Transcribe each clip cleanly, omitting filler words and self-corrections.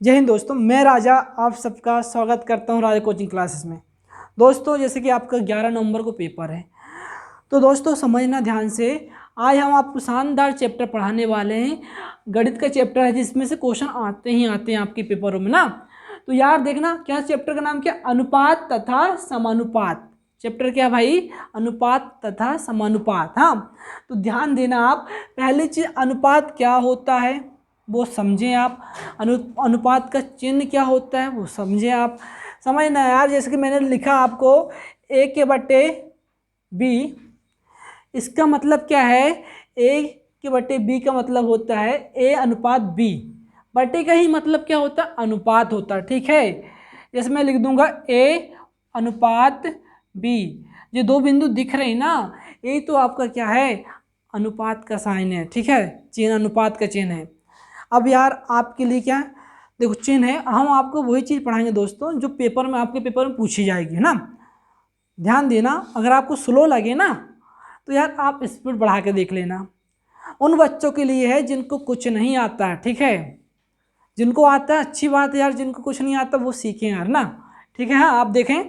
जय हिंद दोस्तों, मैं राजा आप सबका स्वागत करता हूं राजा कोचिंग क्लासेस में। दोस्तों जैसे कि आपका 11 नवंबर को पेपर है, तो दोस्तों समझना ध्यान से। आज हम आपको शानदार चैप्टर पढ़ाने वाले हैं। गणित का चैप्टर है जिसमें से क्वेश्चन आते ही आते हैं आपके पेपरों में ना। तो यार देखना, क्या चैप्टर का नाम क्या? अनुपात तथा समानुपात। चैप्टर क्या भाई? अनुपात तथा समानुपात। हाँ, तो ध्यान देना आप। पहली चीज़, अनुपात क्या होता है वो समझें आप। अनुपात का चिन्ह क्या होता है वो समझें आप। समझना यार, जैसे कि मैंने लिखा आपको ए के बटे बी, इसका मतलब क्या है? ए के बटे बी का मतलब होता है ए अनुपात बी। बटे का ही मतलब क्या होता है? अनुपात होता है। ठीक है, जैसे मैं लिख दूंगा ए अनुपात बी। ये दो बिंदु दिख रहे हैं ना, यही तो आपका क्या है? अनुपात का साइन है। ठीक है, चिन्ह अनुपात का चिन्ह है। अब यार आपके लिए क्या देखो चिन्ह है, हम आपको वही चीज़ पढ़ाएंगे दोस्तों जो पेपर में आपके पेपर में पूछी जाएगी, है ना। ध्यान देना, अगर आपको स्लो लगे ना तो यार आप स्पीड बढ़ा के देख लेना। उन बच्चों के लिए है जिनको कुछ नहीं आता है। ठीक है, जिनको आता है अच्छी बात है यार, जिनको कुछ नहीं आता वो सीखें यार ना। ठीक है, हाँ आप देखें,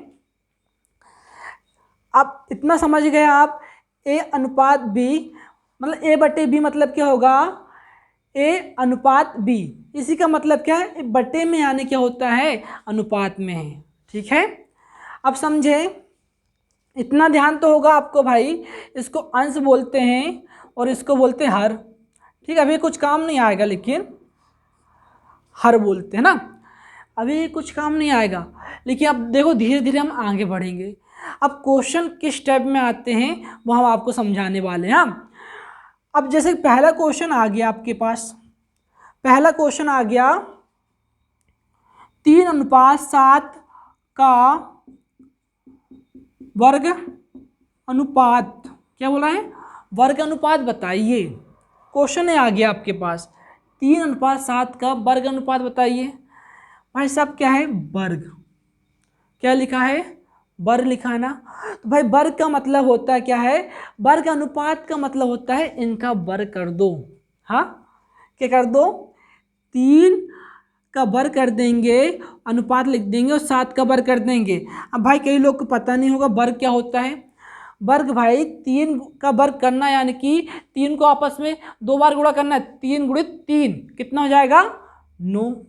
आप इतना समझ गए आप। ए अनुपात बी मतलब ए बटे बी मतलब क्या होगा? ए अनुपात बी। इसी का मतलब क्या है? बटे में आने क्या होता है? अनुपात में है। ठीक है, अब समझे, इतना ध्यान तो होगा आपको भाई। इसको अंश बोलते हैं और इसको बोलते हैं हर। ठीक है, अभी कुछ काम नहीं आएगा, लेकिन हर बोलते हैं ना, अभी कुछ काम नहीं आएगा। लेकिन अब देखो धीरे धीरे हम आगे बढ़ेंगे। अब क्वेश्चन किस टाइप में आते हैं वो हम आपको समझाने वाले हैं। अब जैसे पहला क्वेश्चन आ गया आपके पास, पहला क्वेश्चन आ गया 3:7 का वर्ग अनुपात। क्या बोला है? वर्ग अनुपात बताइए। क्वेश्चन है आ गया आपके पास 3:7 का वर्ग अनुपात बताइए। भाई साहब क्या है? वर्ग। क्या लिखा है? वर्ग लिखा है ना। तो भाई वर्ग का मतलब होता है क्या है? वर्ग अनुपात का मतलब होता है इनका वर्ग कर दो। हाँ, क्या कर दो? 3 का वर्ग कर देंगे, अनुपात लिख देंगे, और 7 का वर्ग कर देंगे। अब भाई कई लोग को पता नहीं होगा वर्ग क्या होता है। वर्ग भाई 3 का वर्ग करना, यानी कि 3 को आपस में 2 बार गुणा करना है। 3 गुणित 3 कितना हो जाएगा? 9।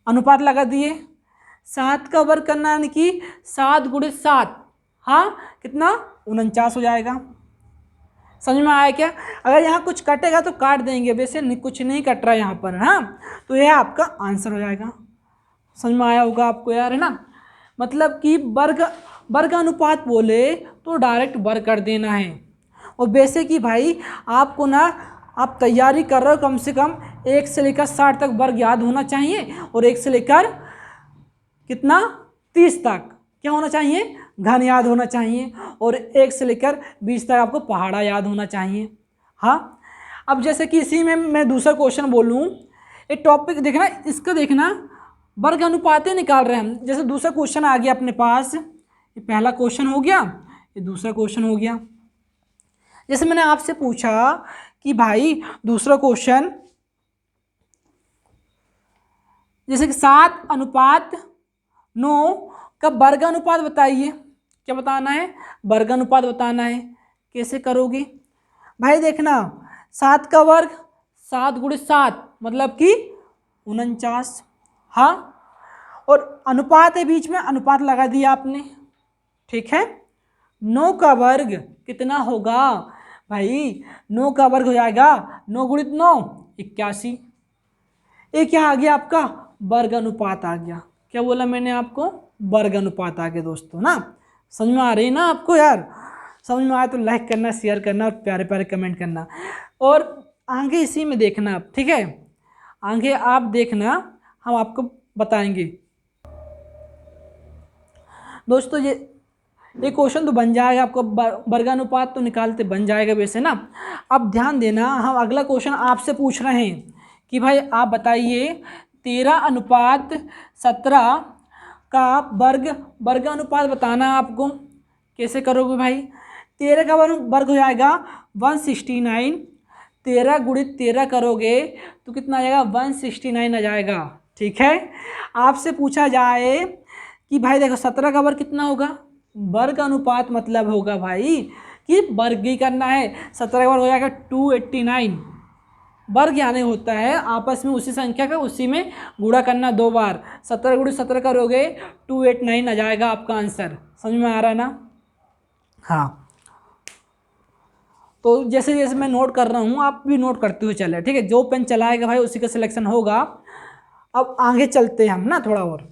अनुपात लगा दिए। 7 का वर्ग करना यानी कि 7 गुणित 7, हाँ कितना? 49 हो जाएगा। समझ में आया क्या? अगर यहाँ कुछ कटेगा तो काट देंगे, वैसे कुछ नहीं कट रहा है यहाँ पर। हाँ, तो यह आपका आंसर हो जाएगा। समझ में आया होगा आपको यार, है ना। मतलब कि वर्ग अनुपात बोले तो डायरेक्ट वर्ग कर देना है। और वैसे कि भाई आपको ना, आप तैयारी कर रहे हो, कम से कम 1 से लेकर 60 तक वर्ग याद होना चाहिए, और 1 से लेकर कितना? 30 तक क्या होना चाहिए? घन याद होना चाहिए, और 1 से लेकर 20 तक आपको पहाड़ा याद होना चाहिए। हाँ, अब जैसे कि इसी में मैं दूसरा क्वेश्चन बोलूँ, एक टॉपिक देखना, इसका देखना, वर्ग अनुपातें निकाल रहे हैं हम। जैसे दूसरा क्वेश्चन आ गया अपने पास, ये पहला क्वेश्चन हो गया, ये दूसरा क्वेश्चन हो गया। जैसे मैंने आपसे पूछा कि भाई दूसरा क्वेश्चन, जैसे कि 7:9 का वर्ग अनुपात बताइए। क्या बताना है? वर्ग अनुपात बताना है। कैसे करोगे भाई? देखना, 7 का वर्ग 7 गुणित 7 मतलब कि 49। हाँ, और अनुपात है बीच में, अनुपात लगा दिया आपने। ठीक है, 9 का वर्ग कितना होगा भाई? 9 का वर्ग हो जाएगा 9 गुणित 9 81। एक क्या आ गया आपका? वर्ग अनुपात आ गया। क्या बोला मैंने आपको? वर्ग अनुपात आ गया दोस्तों ना। समझ में आ रही है ना आपको यार? समझ में आया तो लाइक करना, शेयर करना और प्यारे प्यारे कमेंट करना, और आगे इसी में देखना आप। ठीक है, आगे आप देखना, हम आपको बताएंगे दोस्तों। ये क्वेश्चन तो बन जाएगा आपको, वर्गानुपात तो निकालते बन जाएगा वैसे ना। अब ध्यान देना, हम अगला क्वेश्चन आपसे पूछ रहे हैं कि भाई आप बताइए 13:17 का वर्ग अनुपात बताना है आपको। कैसे करोगे भाई? 13 का वर्ग हो जाएगा 169। 13 गुणित 13 करोगे तो कितना आ जाएगा? 169 आ जाएगा। ठीक है। आपसे पूछा जाए कि भाई देखो 17 का वर्ग कितना होगा, वर्ग अनुपात मतलब होगा भाई कि वर्ग ही करना है। 17 का वर्ग हो जाएगा 289। वर्ग यानी होता है आपस में उसी संख्या का उसी में गुणा करना 2 बार। 17 गुणे 17 करोगे 289 आ जाएगा आपका आंसर। समझ में आ रहा है ना? हाँ, तो जैसे जैसे मैं नोट कर रहा हूँ आप भी नोट करते हुए चले, ठीक है। जो पेन चलाएगा भाई उसी का सिलेक्शन होगा। अब आगे चलते हैं हम ना थोड़ा और।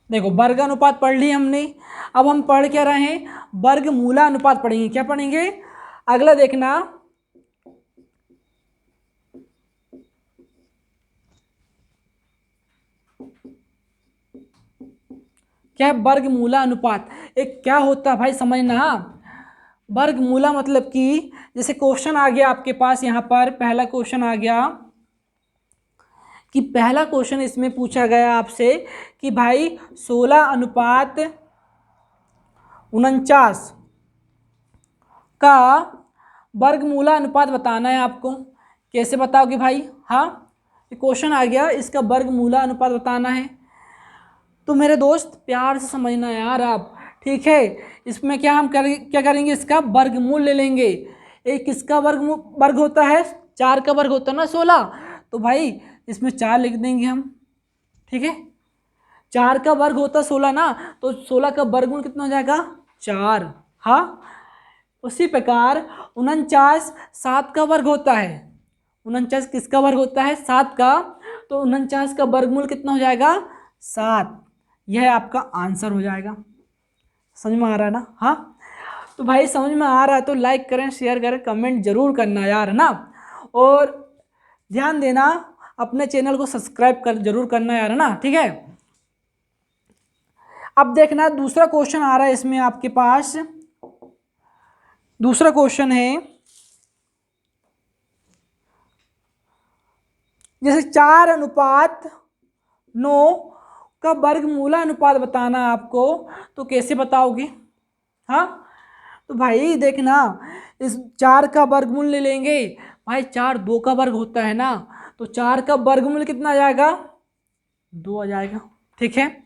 देखो वर्ग अनुपात पढ़ ली हमने। अब हम पढ़ क्या रहे हैं, वर्ग मूला अनुपात पढ़ेंगे। क्या पढ़ेंगे? अगला देखना, क्या है वर्गमूला अनुपात। एक क्या होता है भाई समझना। वर्गमूला मतलब कि जैसे क्वेश्चन आ गया आपके पास, यहाँ पर पहला क्वेश्चन आ गया कि पहला क्वेश्चन इसमें पूछा गया आपसे कि भाई 16:49 का वर्गमूला अनुपात बताना है आपको। कैसे बताओगे भाई? हाँ, क्वेश्चन आ गया, इसका वर्गमूला अनुपात बताना है। तो मेरे दोस्त प्यार से समझना यार आप, ठीक है। इसमें क्या करेंगे, इसका वर्गमूल ले लेंगे। एक किसका वर्ग होता है, 4 का वर्ग होता है ना 16, तो भाई इसमें 4 लिख देंगे हम, ठीक है। 4 का वर्ग होता है 16 ना, तो 16 का वर्गमूल कितना हो जाएगा, 4। हाँ, उसी प्रकार 49 7 का वर्ग होता है। 49 किसका वर्ग होता है, 7 का, तो 49 का वर्गमूल कितना हो जाएगा, 7। यह आपका आंसर हो जाएगा। समझ में आ रहा है ना? हाँ, तो भाई समझ में आ रहा है तो लाइक करें, शेयर करें, कमेंट जरूर करना यार, है ना। और ध्यान देना, अपने चैनल को सब्सक्राइब जरूर करना यार, है ना, ठीक है। अब देखना दूसरा क्वेश्चन आ रहा है इसमें आपके पास। दूसरा क्वेश्चन है जैसे 4:9 का वर्गमूला अनुपात बताना है आपको, तो कैसे बताओगे? हाँ, तो भाई देखना, इस 4 का वर्गमूल ले लेंगे। भाई 4 2 का वर्ग होता है ना, तो 4 का वर्गमूल कितना आ जाएगा, 2 आ जाएगा, ठीक है।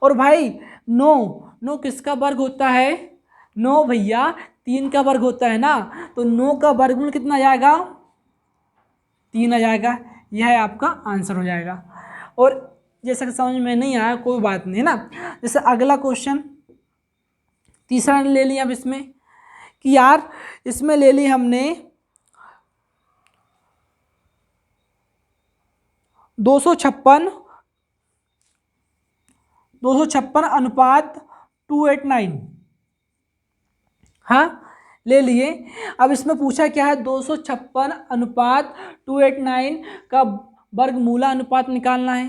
और भाई 9 9 किसका वर्ग होता है, 9 भैया 3 का वर्ग होता है ना, तो 9 का वर्गमूल कितना आ जाएगा, 3 आ जाएगा। यह आपका आंसर हो जाएगा। और जैसा कि समझ में नहीं आया कोई बात नहीं, है ना। जैसे अगला क्वेश्चन तीसरा ले लिया अब इसमें कि यार इसमें ले ली हमने 256 अनुपात 289। हाँ, ले लिए। अब इसमें पूछा क्या है, 256 अनुपात 289 का वर्गमूला अनुपात निकालना है।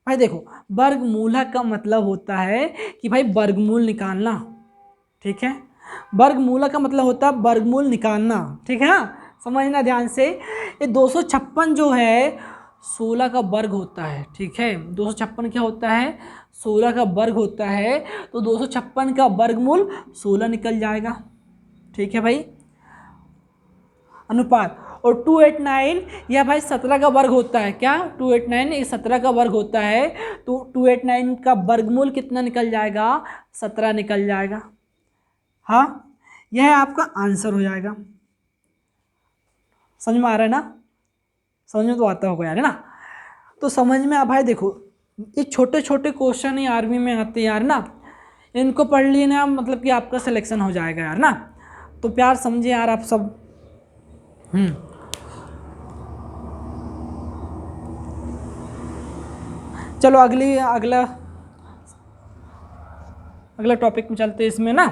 भाई देखो वर्गमूला का मतलब होता है कि भाई वर्गमूल निकालना, ठीक है। वर्गमूला का मतलब होता है वर्गमूल निकालना, ठीक है। हाँ, समझना ध्यान से। ये 256 जो है 16 का वर्ग होता है, ठीक है। 256 क्या होता है, 16 का वर्ग होता है, तो 256 का वर्गमूल 16 निकल जाएगा, ठीक है भाई। अनुपात, और 289 यह भाई 17 का वर्ग होता है। क्या 289 ये 17 का वर्ग होता है, तो 289 का वर्गमूल कितना निकल जाएगा, 17 निकल जाएगा। हाँ, यह आपका आंसर हो जाएगा। समझ में आ रहा है ना? समझ में तो आता होगा यार, है ना। तो समझ में आ भाई, देखो ये छोटे छोटे क्वेश्चन ही आर्मी में आते हैं यार ना, इनको पढ़ लिए ना मतलब कि आपका सिलेक्शन हो जाएगा यार ना। तो प्यार समझे यार आप सब। चलो अगला टॉपिक में चलते हैं इसमें ना।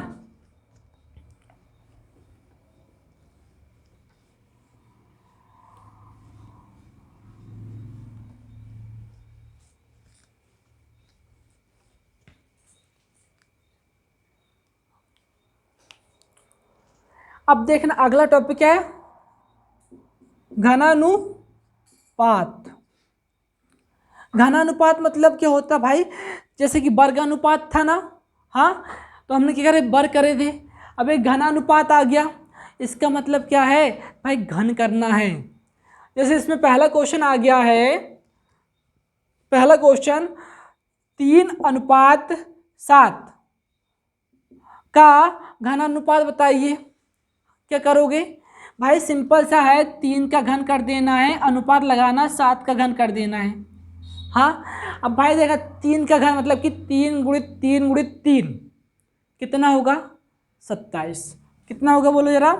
अब देखना अगला टॉपिक क्या है, घनानुपात। घनानुपात मतलब क्या होता है भाई, जैसे कि वर्गानुपात था ना, हाँ, तो हमने क्या करे, वर्ग करे थे। अब एक घनानुपात आ गया, इसका मतलब क्या है भाई, घन करना है। जैसे इसमें पहला क्वेश्चन आ गया है, पहला क्वेश्चन 3:7 का घनानुपात बताइए। क्या करोगे भाई, सिंपल सा है, 3 का घन कर देना है, अनुपात लगाना, 7 का घन कर देना है। हाँ, अब भाई देखा, 3 का घन मतलब कि 3 × 3 × 3 कितना होगा, 27। कितना होगा बोलो जरा,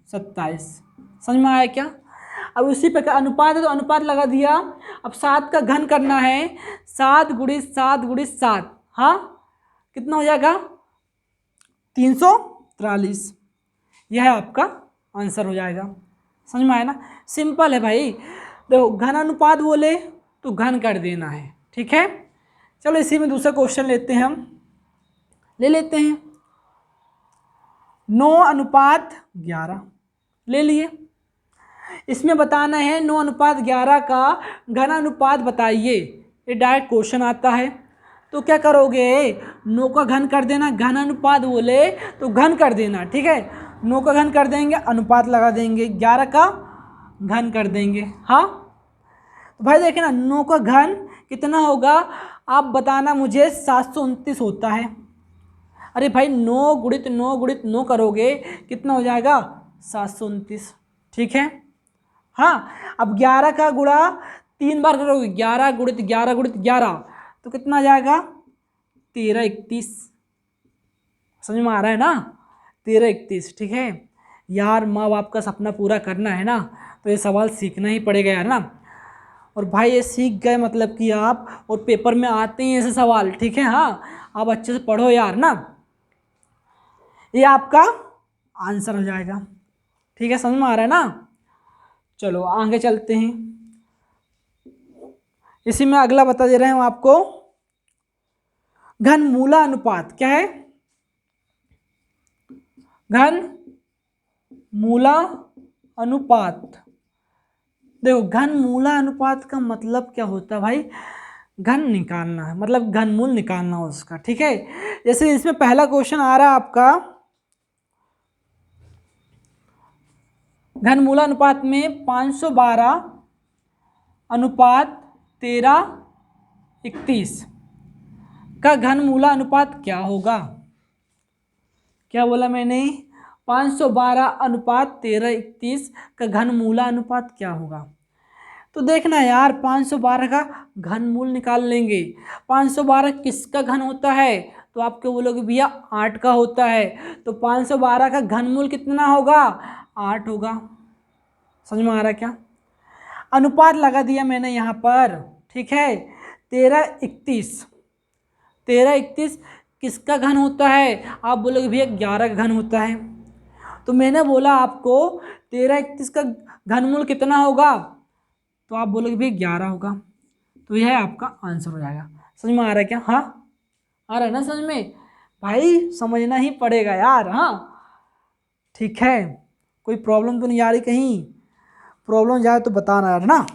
27। समझ में आया क्या। अब उसी प्रकार अनुपात है तो अनुपात लगा दिया। अब 7 का घन करना है, 7 × 7 × 7, हाँ, कितना हो जाएगा, 343। यह है आपका आंसर हो जाएगा। समझ में आया ना, सिंपल है भाई। देखो घन अनुपात बोले तो घन कर देना है, ठीक है। चलो इसी में दूसरा क्वेश्चन लेते हैं, हम ले लेते हैं 9:11 ले लिए। इसमें बताना है 9:11 का घनानुपात बताइए। ये डायरेक्ट क्वेश्चन आता है, तो क्या करोगे, 9 का घन कर देना, घनानुपात बोले तो घन कर देना, ठीक है। 9 का घन कर देंगे, अनुपात लगा देंगे, 11 का घन कर देंगे। हाँ, तो भाई देखे ना, 9 का घन कितना होगा, आप बताना मुझे, 729 होता है। अरे भाई 9 × 9 × 9 करोगे कितना हो जाएगा, 729, ठीक है। हाँ, अब 11 का गुणा 3 बार करोगे, 11 × 11 × 11 तो कितना आ जाएगा, 1331। समझ में आ रहा है ना, 1331, ठीक है। यार माँ बाप का सपना पूरा करना है ना, तो ये सवाल सीखना ही पड़ेगा यार ना। और भाई ये सीख गए मतलब कि आप, और पेपर में आते हैं ऐसे सवाल, ठीक है। हाँ, आप अच्छे से पढ़ो यार ना, ये आपका आंसर हो जाएगा, ठीक है। समझ में आ रहा है ना। चलो आगे चलते हैं, इसी में अगला बता दे रहे हैं हम आपको, घन मूला अनुपात क्या है, घन मूला अनुपात। देखो घन मूला अनुपात का मतलब क्या होता है भाई, घन निकालना है, मतलब घनमूल निकालना है उसका, ठीक है। जैसे इसमें पहला क्वेश्चन आ रहा है आपका, घनमूला अनुपात में 512 अनुपात 1331 का घनमूला अनुपात क्या होगा। क्या बोला मैंने, 512 अनुपात 1331 का घनमूला अनुपात क्या होगा। तो देखना यार, 512 का घनमूल निकाल लेंगे। 512 किसका घन होता है, तो आपके बोलोगे भैया 8 का होता है, तो 512 का घनमूल कितना होगा, 8 होगा। समझ में आ रहा है क्या। अनुपात लगा दिया मैंने यहाँ पर, ठीक है। 1331 किसका घन होता है, आप बोलोगे भैया 11 का घन होता है। तो मैंने बोला आपको 1331 का घनमूल कितना होगा, तो आप बोलोगे भैया 11 होगा, तो यह आपका आंसर हो जाएगा। समझ में आ रहा है क्या, हाँ आ रहा है ना समझ में, भाई समझना ही पड़ेगा यार। हाँ ठीक है, कोई प्रॉब्लम तो नहीं आ रही, कहीं प्रॉब्लम जाए तो बताना यार ना।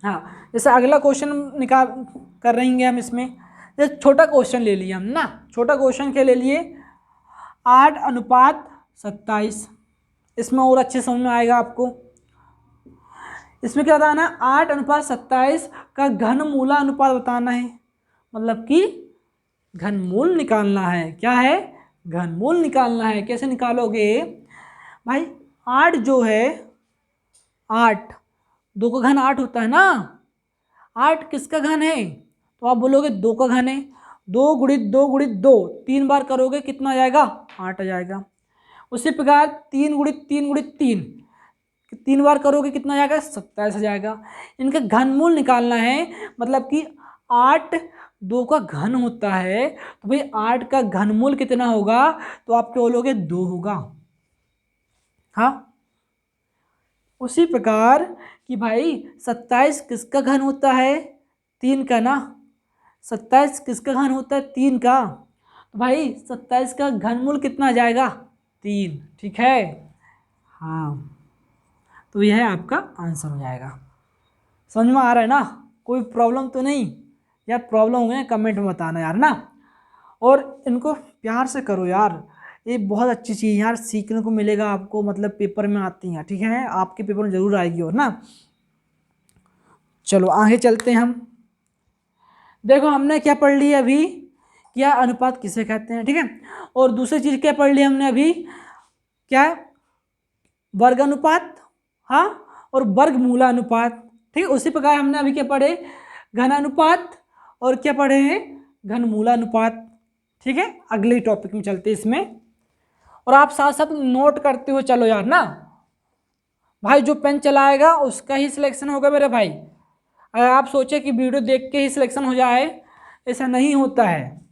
हाँ, जैसे अगला क्वेश्चन निकाल कर रहेंगे हम इसमें, जैसे छोटा क्वेश्चन ले लिया हम ना, छोटा क्वेश्चन क्या ले लिए, 8:27। इसमें और अच्छे समझ में आएगा आपको। इसमें क्या बताना है, 8:27 का घनमूला अनुपात बताना है, मतलब कि घनमूल निकालना है। क्या है, घनमूल निकालना है। कैसे निकालोगे भाई, 8 जो है, 8 2 का घन 8 होता है ना, 8 किसका घन है, तो आप बोलोगे 2 का घन है। 2 × 2 × 2 3 बार करोगे कितना आ जाएगा, 8 आ जाएगा। उसी प्रकार 3 × 3 × 3 3 बार करोगे कितना आ जाएगा, 27 आ जाएगा। इनका घनमूल निकालना है, मतलब कि 8 2 का घन होता है, तो भाई 8 का घनमूल कितना होगा, तो आप क्या बोलोगे 2 होगा। हाँ, उसी प्रकार कि भाई 27 किसका घन होता है, 3 का ना। 27 किसका घन होता है, 3 का, तो भाई 27 का घनमूल कितना आ जाएगा, 3, ठीक है। हाँ, तो यह आपका आंसर हो जाएगा। समझ में आ रहा है ना। कोई प्रॉब्लम तो नहीं? यार प्रॉब्लम हो गई कमेंट में बताना यार ना, और इनको प्यार से करो यार, ये बहुत अच्छी चीज़ यार, सीखने को मिलेगा आपको, मतलब पेपर में आती हैं, ठीक है, आपके पेपर में ज़रूर आएगी और ना। चलो आगे चलते हैं हम। देखो हमने क्या पढ़ लिया अभी, क्या अनुपात किसे कहते हैं, ठीक है। और दूसरी चीज़ क्या पढ़ ली हमने अभी, क्या वर्ग अनुपात, हाँ, और वर्गमूलानुपात, ठीक है। उसी प्रकार हमने अभी क्या पढ़े, घन अनुपात, और क्या पढ़े हैं, घनमूलानुपात, ठीक है। अगले टॉपिक में चलते हैं इसमें, और आप साथ साथ नोट करते हुए चलो यार ना भाई, जो पेन चलाएगा उसका ही सिलेक्शन होगा मेरे भाई। अगर आप सोचे कि वीडियो देख के ही सिलेक्शन हो जाए, ऐसा नहीं होता है।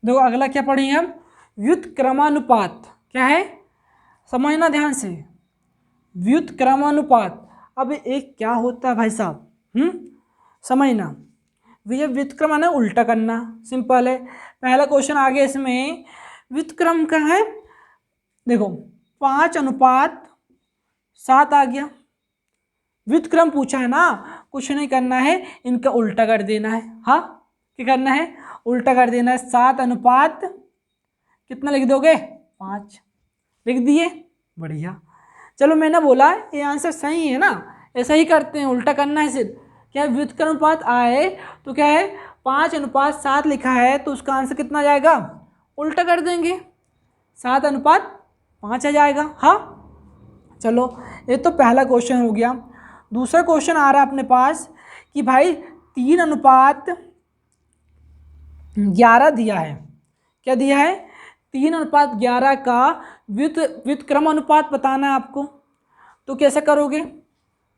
देखो अगला क्या पढ़ेंगे हम, व्युत्क्रमानुपात। क्या है, समझना ध्यान से, व्युत्क्रमानुपात। अब एक क्या होता है भाई साहब, समझना। ये व्युत्क्रम है ना, उल्टा करना, सिंपल है। पहला क्वेश्चन आ गया इसमें, व्युत्क्रम का है, देखो 5:7 आ गया, व्युत्क्रम पूछा है ना, कुछ नहीं करना है, इनका उल्टा कर देना है। हाँ, क्या करना है, उल्टा कर देना है। 7 कितना लिख दोगे, 5 लिख दिए, बढ़िया। चलो मैंने बोला ये आंसर सही है ना, ऐसा ही करते हैं, उल्टा करना है सिर्फ। क्या व्युत्क्रम अनुपात आए तो क्या है, 5:7 लिखा है तो उसका आंसर कितना आ जाएगा, उल्टा कर देंगे, 7:5 आ जाएगा। हाँ चलो, ये तो पहला क्वेश्चन हो गया। दूसरा क्वेश्चन आ रहा है अपने पास कि भाई 3:11 दिया है। क्या दिया है, 3:11 का व्युत्क्रम अनुपात बताना है आपको। तो कैसे करोगे,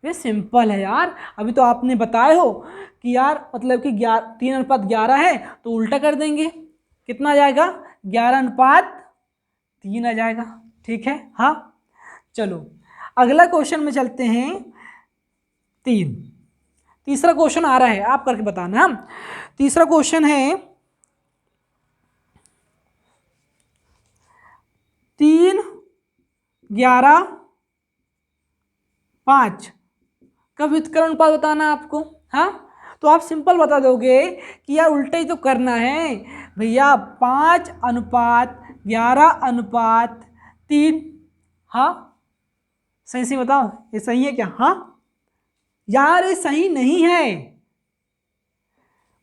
ये सिंपल है यार, अभी तो आपने बताए हो कि यार मतलब कि 3:11 है तो उल्टा कर देंगे, कितना आ जाएगा, 11:3 आ जाएगा, ठीक है। हाँ चलो अगला क्वेश्चन में चलते हैं। तीसरा क्वेश्चन आ रहा है, आप करके बताना। हम तीसरा क्वेश्चन है 3:11:5 का व्युत्क्रम अनुपात बताना आपको। हाँ तो आप सिंपल बता दोगे कि यार उल्टा ही तो करना है भैया, 5:11:3। हाँ सही से बताओ, ये सही है क्या, हाँ यार ये सही नहीं है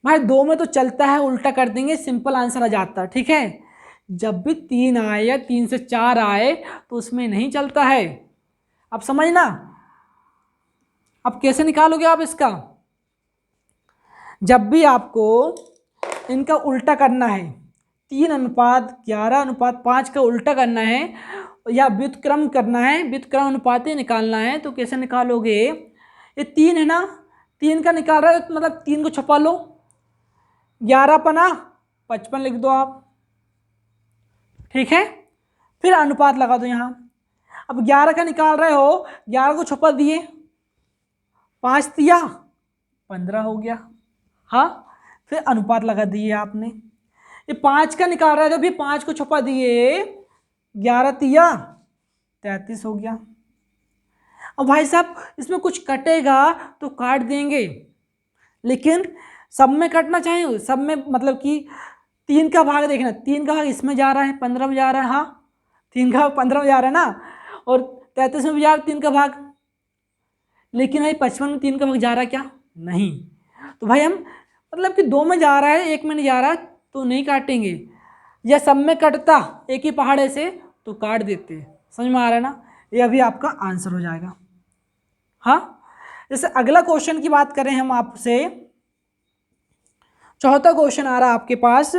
भाई, 2 में तो चलता है, उल्टा कर देंगे, सिंपल आंसर आ जाता है, ठीक है। जब भी 3 आए या 3 से 4 आए तो उसमें नहीं चलता है, अब समझना। अब कैसे निकालोगे आप इसका, जब भी आपको इनका उल्टा करना है, 3:11:5 का उल्टा करना है या व्युत्क्रम करना है, व्युत्क्रम अनुपात निकालना है, तो कैसे निकालोगे, ये 3 है ना, 3 का निकाल रहा है मतलब 3 को छपा लो, 11×55 लिख दो आप, ठीक है। फिर अनुपात लगा दो यहाँ। अब 11 का निकाल रहे हो, 11 को छपा दिए, 5×3 = 15 हो गया। हाँ फिर अनुपात लगा दिए आपने। ये 5 का निकाल रहा है तो भी 5 को छपा दिए, 11×3 = 33 हो गया। अब भाई साहब इसमें कुछ कटेगा तो काट देंगे, लेकिन सब में कटना चाहिए, सब में मतलब कि 3 का भाग देखना, 3 का भाग इसमें जा रहा है, 15 में जा रहा है। हाँ 3 का भाग 15 में जा रहा है ना, और 33 में भी जा रहा है 3 का भाग, लेकिन भाई 55 में 3 का भाग जा रहा है क्या, नहीं। तो भाई हम मतलब कि 2 में जा रहा है, 1 में नहीं जा रहा तो नहीं काटेंगे, या सब में कटता एक ही पहाड़े से तो काट देते। समझ में आ रहा है ना, ये अभी आपका आंसर हो जाएगा। हाँ जैसे अगला क्वेश्चन की बात करें हम आपसे, चौथा क्वेश्चन आ रहा है आपके पास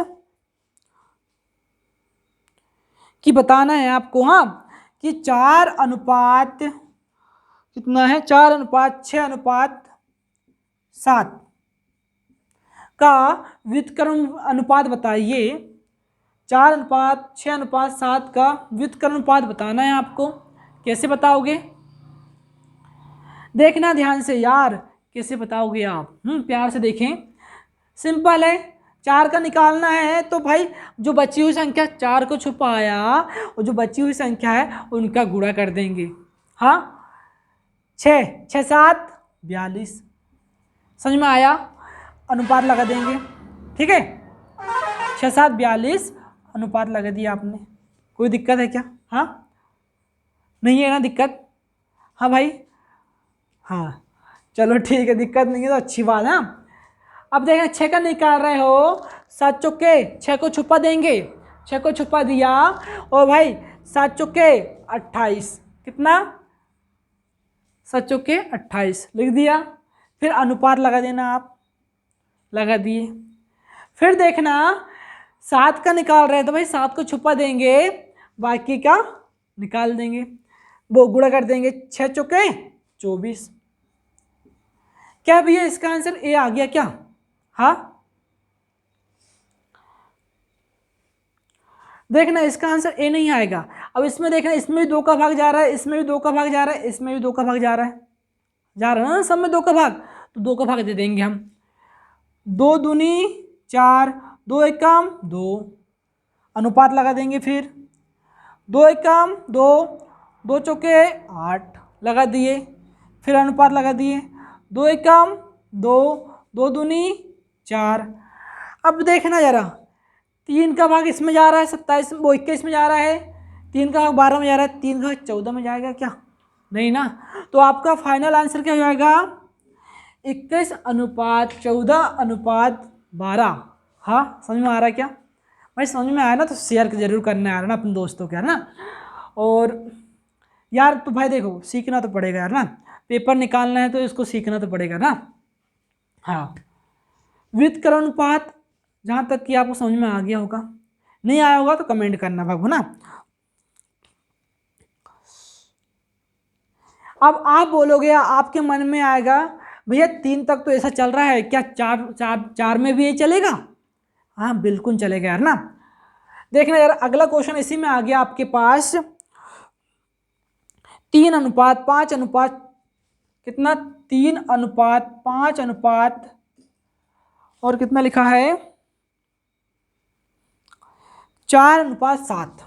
कि बताना है आपको, हाँ कि 4:, कितना है, 4:6:7 का व्युत्क्रम अनुपात बताइए 4:6:7 का व्युत्क्रम अनुपात बताना है आपको। कैसे बताओगे? देखना ध्यान से यार, कैसे बताओगे आप? प्यार से देखें। सिंपल है, 4 का निकालना है तो भाई जो बची हुई संख्या 4 को छुपाया और जो बची हुई संख्या है उनका गुणा कर देंगे। हाँ, 6 6 7 42। समझ में आया? अनुपात लगा देंगे। ठीक है, 6 7 42 अनुपात लगा दिया आपने। कोई दिक्कत है क्या? हाँ, नहीं है ना दिक्कत? हाँ भाई, हाँ चलो ठीक है, दिक्कत नहीं है तो अच्छी बात है। अब देखें, 6 का निकाल रहे हो, 7 चौके 6 को छुपा देंगे, 6 को छुपा दिया और भाई 7 चौके 28। कितना? 7 चौके 28 लिख दिया। फिर अनुपात लगा देना आप, लगा दिए। फिर देखना 7 का निकाल रहे हैं तो भाई 7 को छुपा देंगे, बाकी का निकाल देंगे, वो गुणा कर देंगे। 6 चौके 24। क्या भैया इसका आंसर ए आ गया क्या? हाँ, देखना इसका आंसर ए नहीं आएगा। अब इसमें देखना, इसमें भी 2 का भाग जा रहा है, इसमें भी 2 का भाग जा रहा है, इसमें भी 2 का भाग जा रहा है, ना सब में 2 का भाग, तो 2 का भाग दे देंगे हम। 2 दूनी 4, 2 एकम 2, अनुपात लगा देंगे। फिर 2 एकम 2, 2 चौके 8 लगा दिए, फिर अनुपात लगा दिए। 2 एकम 2, 2 दूनी 4। अब देखना जरा, 3 का भाग इसमें जा रहा है 27, वो 21 में जा रहा है, 3 का भाग 12 में जा रहा है, 3 का भाग 14 में जाएगा क्या? नहीं ना। तो आपका फाइनल आंसर क्या हो जाएगा? 21:14:12। हाँ, समझ में आ रहा है क्या भाई? समझ में आया ना तो शेयर जरूर करना है ना अपने दोस्तों के, है ना। और यार तो भाई देखो, सीखना तो पड़ेगा यार ना, पेपर निकालना है तो इसको सीखना तो पड़ेगा ना। हाँ, व्युत्क्रम अनुपात जहाँ तक कि आपको समझ में आ गया होगा, नहीं आया होगा तो कमेंट करना बाबू ना। अब आप बोलोगे, आपके मन में आएगा भैया 3 तक तो ऐसा चल रहा है, क्या 4 में भी ये चलेगा? हाँ बिल्कुल चलेगा यार ना। देखना यार, अगला क्वेश्चन इसी में आ गया आपके पास। 3:5 कितना? 3:5 और कितना लिखा है? 4:7।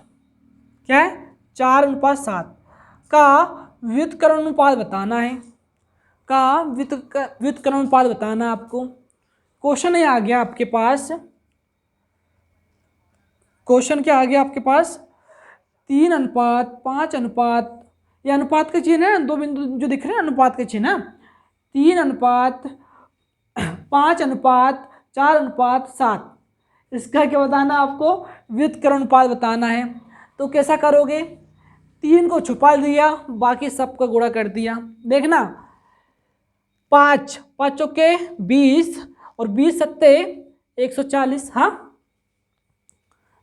क्या है? 4:7 का व्युत्क्रम अनुपात बताना है, का व्युत्क्रम अनुपात बताना है आपको। क्वेश्चन ये आ गया आपके पास, क्वेश्चन क्या आ गया आपके पास? 3:5 ये अनुपात का चिन्ह है, 2 बिंदु जो दिख रहे हैं अनुपात का चिन्ह है। 3:5:4:7, इसका क्या बताना है आपको? व्युत्क्रम अनुपात बताना है। तो कैसा करोगे? 3 को छुपा दिया, बाकी सबका गुणा कर दिया। देखना 5 चौके 20 और 20 सत्ते 140। हाँ,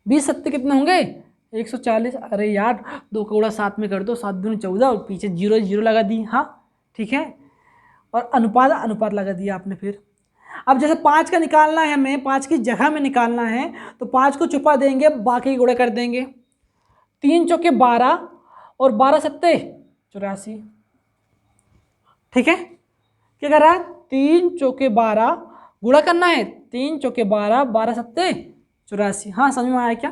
20 सत्ते कितने होंगे? 140। अरे यार 2 का गुणा 7 में कर दो, 7 दूनी 14 और पीछे 0 0 लगा दी। हाँ ठीक है, और अनुपात लगा दिया आपने। फिर अब जैसे 5 का निकालना है हमें, 5 की जगह में निकालना है तो 5 को छुपा देंगे, बाकी गुणा कर देंगे। 3 चौके 12 और 12 सत्ते 84। ठीक है, क्या कर रहा है? 3 चौके 12 गुणा करना है, 3 चौके 12, 12 सत्ते 84। हाँ समझ में आया क्या?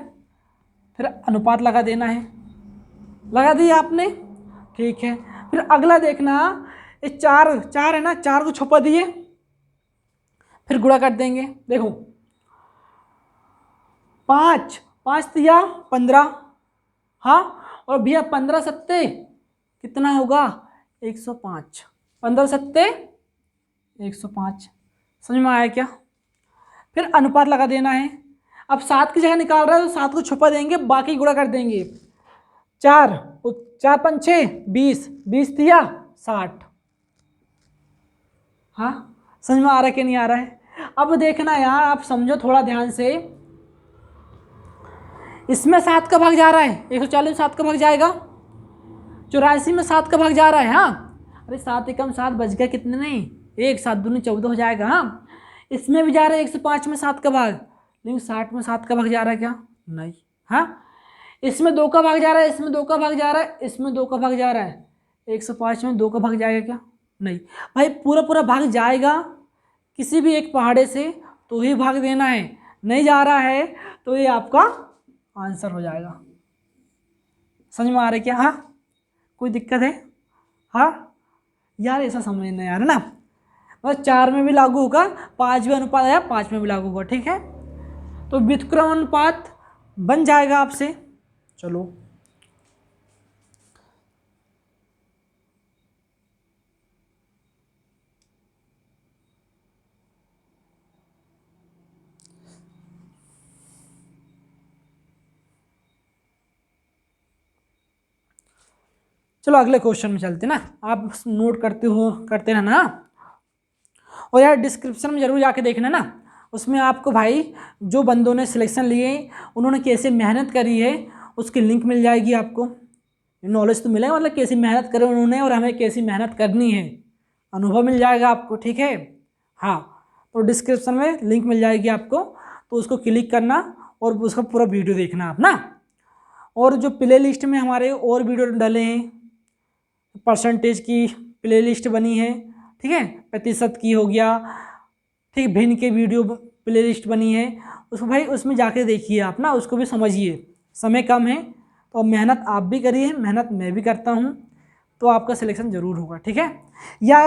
फिर अनुपात लगा देना है, लगा दिया आपने। ठीक है, फिर अगला देखना, ये 4 है ना, 4 को छुपा दिए, फिर गुणा कर देंगे। देखो 5 दिया 15। हाँ, और भैया 15 सत्ते कितना होगा? 105। 15 सत्ते 105। समझ में आया क्या? फिर अनुपात लगा देना है। अब 7 की जगह निकाल रहा है तो 7 को छुपा देंगे, बाकी गुणा कर देंगे। 4 5 6 20, 20 दिया 60। हाँ समझ में आ रहा है कि नहीं आ रहा है? अब देखना यार, आप समझो थोड़ा ध्यान से, इसमें 7 का भाग जा रहा है, 140 में 7 का भाग जाएगा, 84 में 7 का भाग जा रहा है। हाँ, अरे 7 एकम 7 बच गया, कितने नहीं, 1 7 दूनी 14 हो जाएगा। हाँ, इसमें भी जा रहा है 105 में 7 का भाग, लेकिन 60 में 7 का भाग जा रहा है क्या? नहीं। हाँ, इसमें 2 का भाग जा रहा है, इसमें 2 का भाग जा रहा है, इसमें 2 का भाग जा रहा है, 105 में 2 का भाग जाएगा क्या? नहीं भाई, पूरा पूरा भाग जाएगा किसी भी एक पहाड़े से तो ही भाग देना है, नहीं जा रहा है तो ये आपका आंसर हो जाएगा। समझ में आ रहा है क्या? हाँ, कोई दिक्कत है? हाँ यार, ऐसा समझ नहीं आ रहा ना, बस 4 में भी लागू होगा, 5वें अनुपात आया 5 में भी लागू होगा, ठीक है। तो व्युत्क्रम अनुपात बन जाएगा आपसे। चलो चलो अगले क्वेश्चन में चलते ना, आप नोट करते रहना। और यार डिस्क्रिप्शन में जरूर जाके देखना ना, उसमें आपको भाई जो बंदों ने सिलेक्शन लिए उन्होंने कैसे मेहनत करी है उसकी लिंक मिल जाएगी आपको। नॉलेज तो मिलेगा, मतलब कैसी मेहनत करे उन्होंने और हमें कैसी मेहनत करनी है, अनुभव मिल जाएगा आपको, ठीक है। हाँ, तो डिस्क्रिप्शन में लिंक मिल जाएगी आपको, तो उसको क्लिक करना और उसका पूरा वीडियो देखना आप ना। और जो प्ले लिस्ट में हमारे और वीडियो डले हैं, परसेंटेज की प्ले लिस्ट बनी है, ठीक है, प्रतिशत की हो गया, ठीक, भिन्न के वीडियो प्ले लिस्ट बनी है, उसको भाई उसमें जाके देखिए आप ना, उसको भी समझिए। समय कम है तो मेहनत आप भी करिए, मेहनत मैं भी करता हूँ, तो आपका सिलेक्शन ज़रूर होगा, ठीक है। या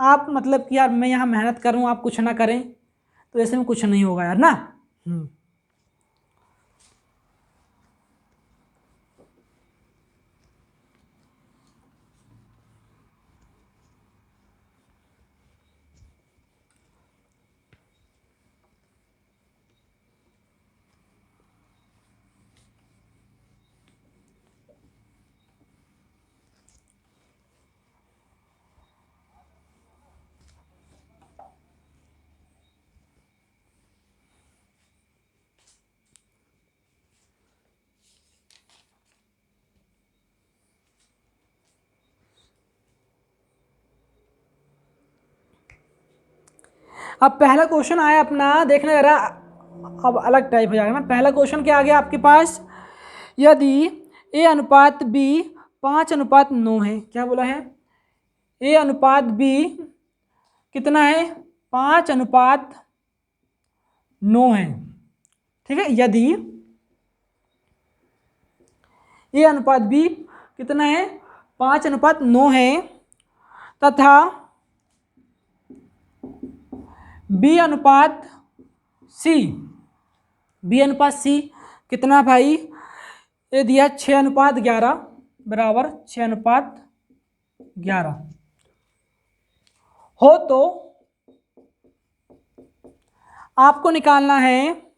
आप मतलब कि यार मैं यहाँ मेहनत करूँ आप कुछ ना करें, तो ऐसे में कुछ नहीं होगा यार ना। अब पहला क्वेश्चन आया अपना, देखना जरा, अब अलग टाइप हो जाएगा ना। पहला क्वेश्चन क्या आ गया आपके पास, यदि ए अनुपात बी 5:9 है, क्या बोला है, ए अनुपात बी कितना है, 5:9 है, ठीक है। यदि ए अनुपात बी कितना है, 5:9 है, तथा बी अनुपात सी, बी अनुपात सी कितना भाई, ये दिया 6:11 बराबर 6:11 हो, तो आपको निकालना है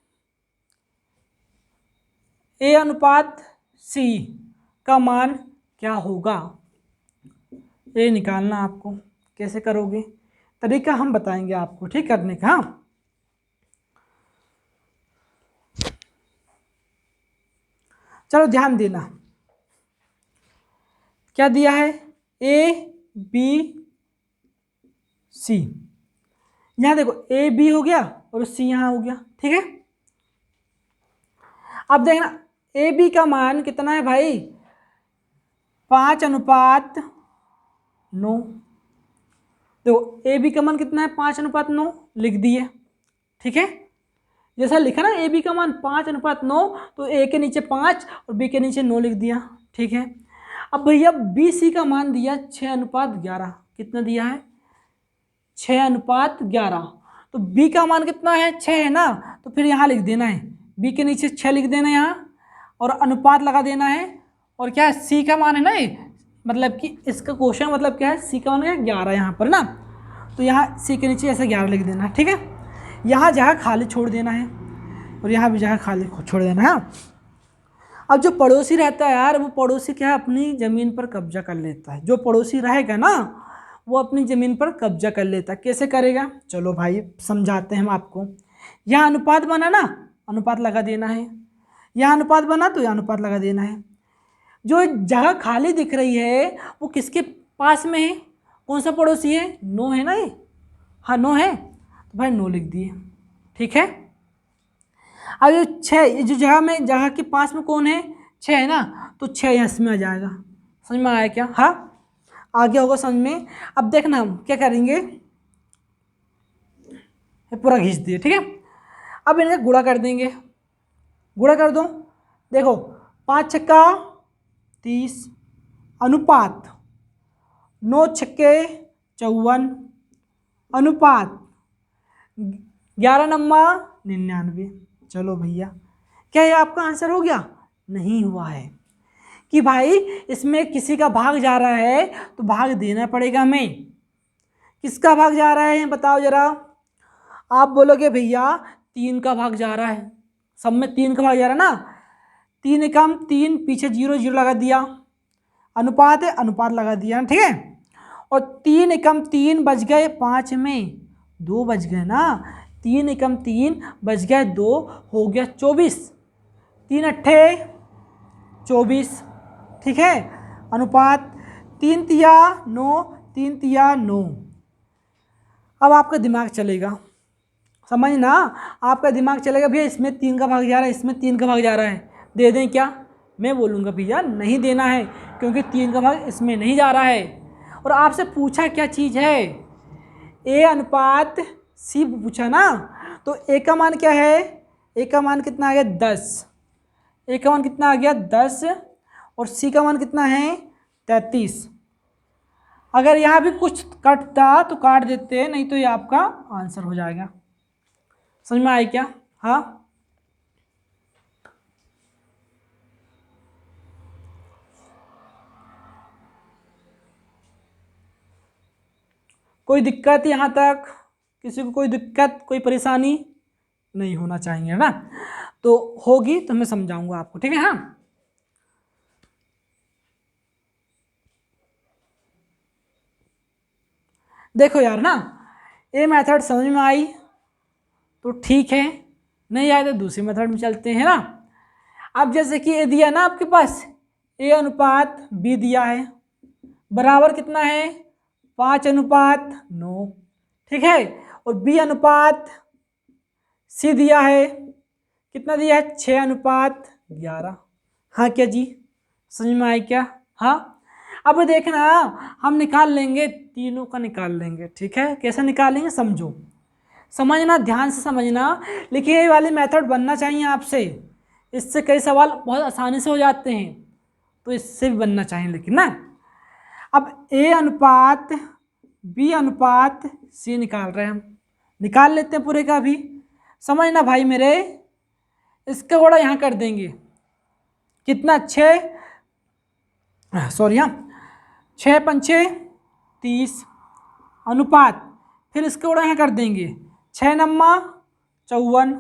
ए अनुपात सी का मान क्या होगा, ये निकालना आपको। कैसे करोगे, तरीका हम बताएंगे आपको, ठीक करने का। चलो ध्यान देना, क्या दिया है, ए बी सी, यहां देखो ए बी हो गया और सी यहां हो गया, ठीक है। अब देखना ए बी का मान कितना है भाई, 5:9, देखो ए बी का मान कितना है, 5:9 लिख दिए, ठीक है। जैसा लिखा ना ए बी का मान 5:9, तो ए के नीचे 5 और बी के नीचे 9 लिख दिया, ठीक है। अब भैया बी सी का मान दिया 6:11, कितना दिया है, 6:11, तो बी का मान कितना है, 6 है ना, तो फिर यहाँ लिख देना है, बी के नीचे 6 लिख देना है यहाँ, और अनुपात लगा देना है। और क्या है, सी का मान है ना ये, मतलब कि इसका क्वेश्चन मतलब क्या है, सी का मान है 11 यहाँ पर ना, तो यहाँ सी के नीचे ऐसे 11 लिख देना है, ठीक है। यहाँ जगह खाली छोड़ देना है और यहाँ भी जगह खाली छोड़ देना है। अब जो पड़ोसी रहता है यार, वो पड़ोसी क्या है, अपनी ज़मीन पर कब्जा कर लेता है, जो पड़ोसी रहेगा ना वो अपनी ज़मीन पर कब्जा कर लेता है। कैसे करेगा, चलो भाई समझाते हैं हम आपको। यहाँ अनुपात बना ना, अनुपात लगा देना है, यहाँ अनुपात बना तो यहाँ अनुपात लगा देना है। जो जगह खाली दिख रही है वो किसके पास में है, कौन सा पड़ोसी है, 9 है ना ये, हाँ 9 है, तो भाई 9 लिख दिए, ठीक है। अब ये 6, ये जो जगह के पास में कौन है, 6 है ना, तो 6 यहाँ इसमें आ जाएगा। समझ में आया क्या? हाँ, आ गया होगा समझ में। अब देखना हम क्या करेंगे, ये पूरा खींच दिए, ठीक है। अब इनका गुणा कर देंगे, गुणा कर दो। देखो 5 छक्का 30 अनुपात 9 छक्के 54 अनुपात 11 नम्मा 99। चलो भैया, क्या ये आपका आंसर हो गया? नहीं हुआ है कि भाई इसमें किसी का भाग जा रहा है तो भाग देना पड़ेगा हमें। किसका भाग जा रहा है बताओ जरा। आप बोलोगे भैया 3 का भाग जा रहा है, सब में 3 का भाग जा रहा है ना। 3 एकम 3, पीछे 0 0 लगा दिया, अनुपात है अनुपात लगा दिया, ठीक है। और 3 एकम 3 बच गए 5 में 2 बच गए ना, 3 एकम 3 बच गए 2, हो गया 24। 3 अट्ठे 24, ठीक है। अनुपात 3 तिया 9, 3 तिया 9। अब आपका दिमाग चलेगा, समझना, आपका दिमाग चलेगा भैया इसमें 3 का भाग जा रहा है, इसमें 3 का भाग जा रहा है, दे दें क्या? मैं बोलूँगा भैया नहीं देना है, क्योंकि 3 का भाग इसमें नहीं जा रहा है। और आपसे पूछा क्या चीज़ है, ए अनुपात सी पूछा ना, तो ए का मान क्या है, ए का मान कितना आ गया 10, ए का मान कितना आ गया 10, और सी का मान कितना है 33। अगर यहाँ भी कुछ कटता तो काट देते, नहीं तो ये आपका आंसर हो जाएगा। समझ में आया क्या? हाँ, कोई दिक्कत यहाँ तक? किसी को कोई दिक्कत, कोई परेशानी नहीं होना चाहिए, है ना। तो होगी तो मैं समझाऊंगा आपको, ठीक है। हाँ, देखो यार ना, ये मेथड समझ में आई तो ठीक है, नहीं आए तो दूसरी मेथड में चलते हैं ना। अब जैसे कि ये दिया ना आपके पास, ए अनुपात बी दिया है, बराबर कितना है 5 अनुपात 9, ठीक है। और बी अनुपात सी दिया है, कितना दिया है 6 अनुपात 11। हाँ क्या जी, समझ में आया क्या? हाँ, अब देखना हम निकाल लेंगे, तीनों का निकाल लेंगे, ठीक है। कैसे निकालेंगे समझो, समझना, ध्यान से समझना। लेकिन ये वाली मेथड बनना चाहिए आपसे, इससे कई सवाल बहुत आसानी से हो जाते हैं, तो इससे भी बनना चाहिए लेकिन ना। अब ए अनुपात बी अनुपात सी निकाल रहे हैं हम, निकाल लेते हैं पूरे का भी। समझना भाई मेरे, इसका गुणा यहाँ कर देंगे, कितना 6, सॉरी हाँ 6 पंचे 30 अनुपात, फिर इसका गुणा यहाँ कर देंगे 6 नम्मा 54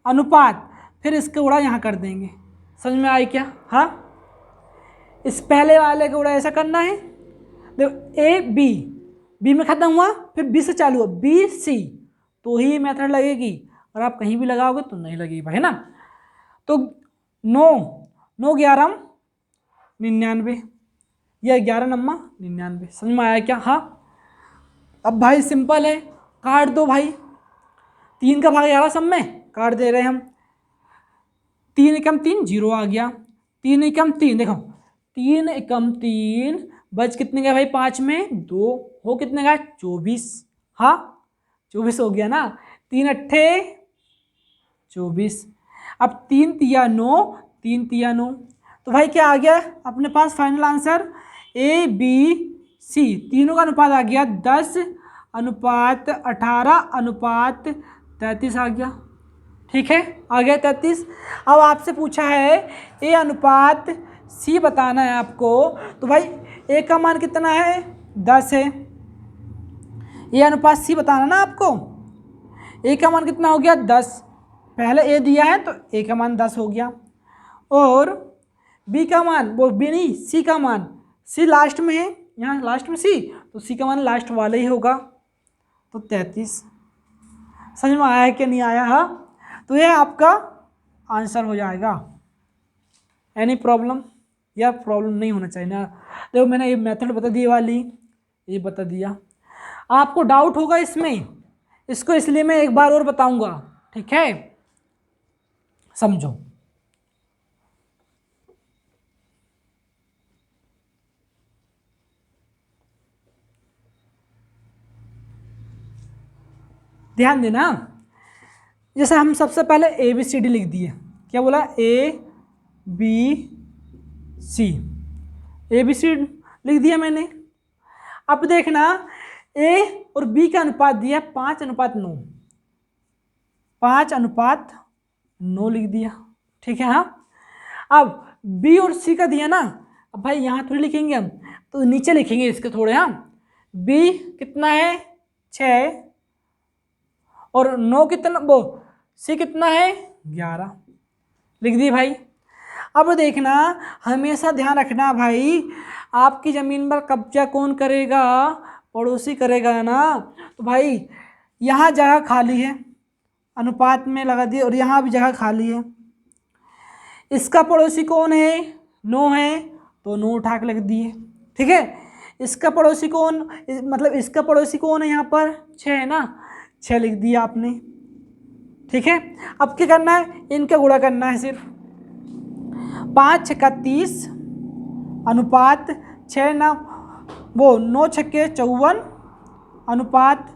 अनुपात, फिर इसका गुणा यहाँ कर देंगे। समझ में आई क्या? हाँ, इस पहले वाले का गुणा ऐसा करना है, देखो ए बी, बी में ख़त्म हुआ, फिर बी से चालू हुआ बी सी, तो ही मेथड लगेगी, और आप कहीं भी लगाओगे तो नहीं लगेगी भाई, है ना। तो 9 9 11 99, या 11 नम्मा 99। समझ में आया क्या? हाँ, अब भाई सिंपल है, काट दो भाई, 3 का भाग 11 सब में काट दे रहे हैं हम। 3 एकम 3 0 आ गया, 3 एकम 3 देखो 3 एकम 3 बच कितने गए भाई 5 में 2, हो कितने गए 24। हाँ 24 हो गया ना, 3 अट्ठे 24। अब 3 तिया 9, 3 तिया 9, तो भाई क्या आ गया अपने पास final answer, A B C तीनों का अनुपात आ गया 10 अनुपात 18 अनुपात 33 आ गया, ठीक है, आ गया 33। अब आपसे पूछा है ए अनुपात सी बताना है आपको, तो भाई ए का मान कितना है 10 है, ए अनुपात सी बताना ना आपको, ए का मान कितना हो गया 10, पहले ए दिया है तो ए का मान 10 हो गया, और बी का मान, वो बी नहीं सी का मान, सी लास्ट में है, यहाँ लास्ट में सी, तो सी का मान लास्ट वाला ही होगा, तो 33। समझ में आया है कि नहीं आया? हाँ, तो यह आपका आंसर हो जाएगा। Any problem? या प्रॉब्लम नहीं होना चाहिए ना। देखो मैंने ये मेथड बता दी वाली, ये बता दिया, आपको डाउट होगा इसमें, इसको इसलिए मैं एक बार और बताऊंगा, ठीक है। समझो। ध्यान देना, जैसे हम सबसे पहले ABCD लिख दिए, क्या बोला, ABC, ABCD लिख दिया मैंने। अब देखना A और B का अनुपात दिया 5:9, 5:9 लिख दिया, ठीक है। हाँ, अब B और C का दिया ना, अब भाई यहाँ थोड़ी लिखेंगे हम, तो नीचे लिखेंगे इसके थोड़े। हाँ, B कितना है 6 और 9 कितना, वो C कितना है 11, लिख दिए भाई। अब देखना, हमेशा ध्यान रखना भाई, आपकी ज़मीन पर कब्जा कौन करेगा, पड़ोसी करेगा ना। तो भाई यहाँ जगह खाली है, अनुपात में लगा दिए, और यहाँ भी जगह खाली है। इसका पड़ोसी कौन है, 9 है, तो 9 उठा के लिख दिए, ठीक है। इसका पड़ोसी कौन, मतलब इसका पड़ोसी कौन है यहाँ पर, 6 है ना, 6 लिख दिया आपने, ठीक है। अब क्या करना है, इनका गुणा करना है सिर्फ। 5 छक्का 30 अनुपात 6 ना, वो 9 छक्के 54 अनुपात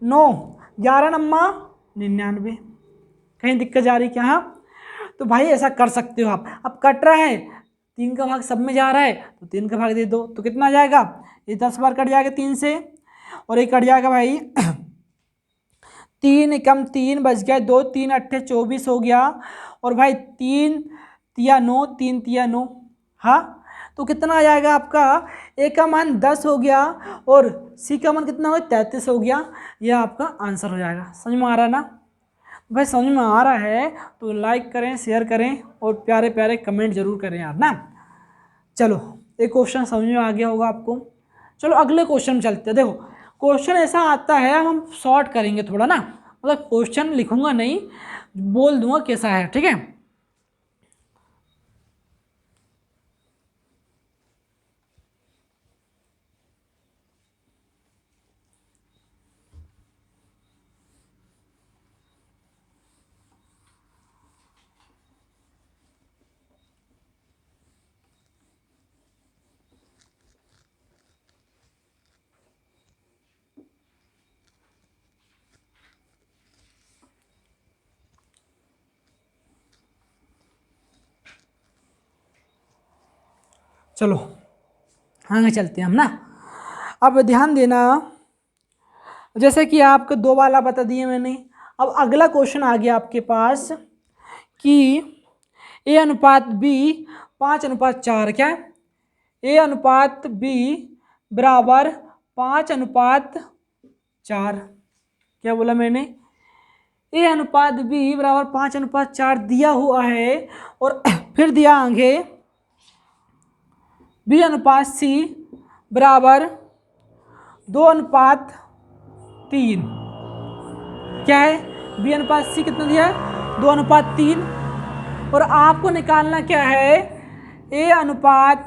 9, 11 नम्मा 99। कहीं दिक्कत जा रही क्या? हाँ, तो भाई ऐसा कर सकते हो आप। अब कट रहा है, 3 का भाग सब में जा रहा है, तो 3 का भाग दे दो, तो कितना आ जाएगा, ये 10 बार कट जाएगा 3 से, और ये कट जाएगा भाई 3 एकम 3 बच गया, 2 3 8 24 हो गया, और भाई 3 तिया 9, 3 तिया 9। हाँ, तो कितना आ जाएगा आपका, ए का मान 10 हो गया और सी का मान कितना हो, 33 हो गया। यह आपका आंसर हो जाएगा। समझ में आ रहा है ना भाई? समझ में आ रहा है तो लाइक करें, शेयर करें और प्यारे प्यारे कमेंट जरूर करें यार ना। चलो, एक क्वेश्चन समझ में आ गया होगा आपको। चलो अगले क्वेश्चन में चलते हैं। देखो, क्वेश्चन ऐसा आता है, हम शॉर्ट करेंगे थोड़ा ना, मतलब क्वेश्चन लिखूंगा नहीं, बोल दूंगा कैसा है, ठीक है। चलो आगे चलते हैं हम ना। अब ध्यान देना, जैसे कि आपको 2 वाला बता दिए मैंने। अब अगला क्वेश्चन आ गया आपके पास कि A अनुपात B 5:4, क्या है, A अनुपात B बराबर 5:4। क्या बोला मैंने, A अनुपात B बराबर 5:4 दिया हुआ है, और फिर दिया आगे B अनुपात C बराबर 2:3। क्या है, B अनुपात C कितना दिया है, 2:3, और आपको निकालना क्या है, A अनुपात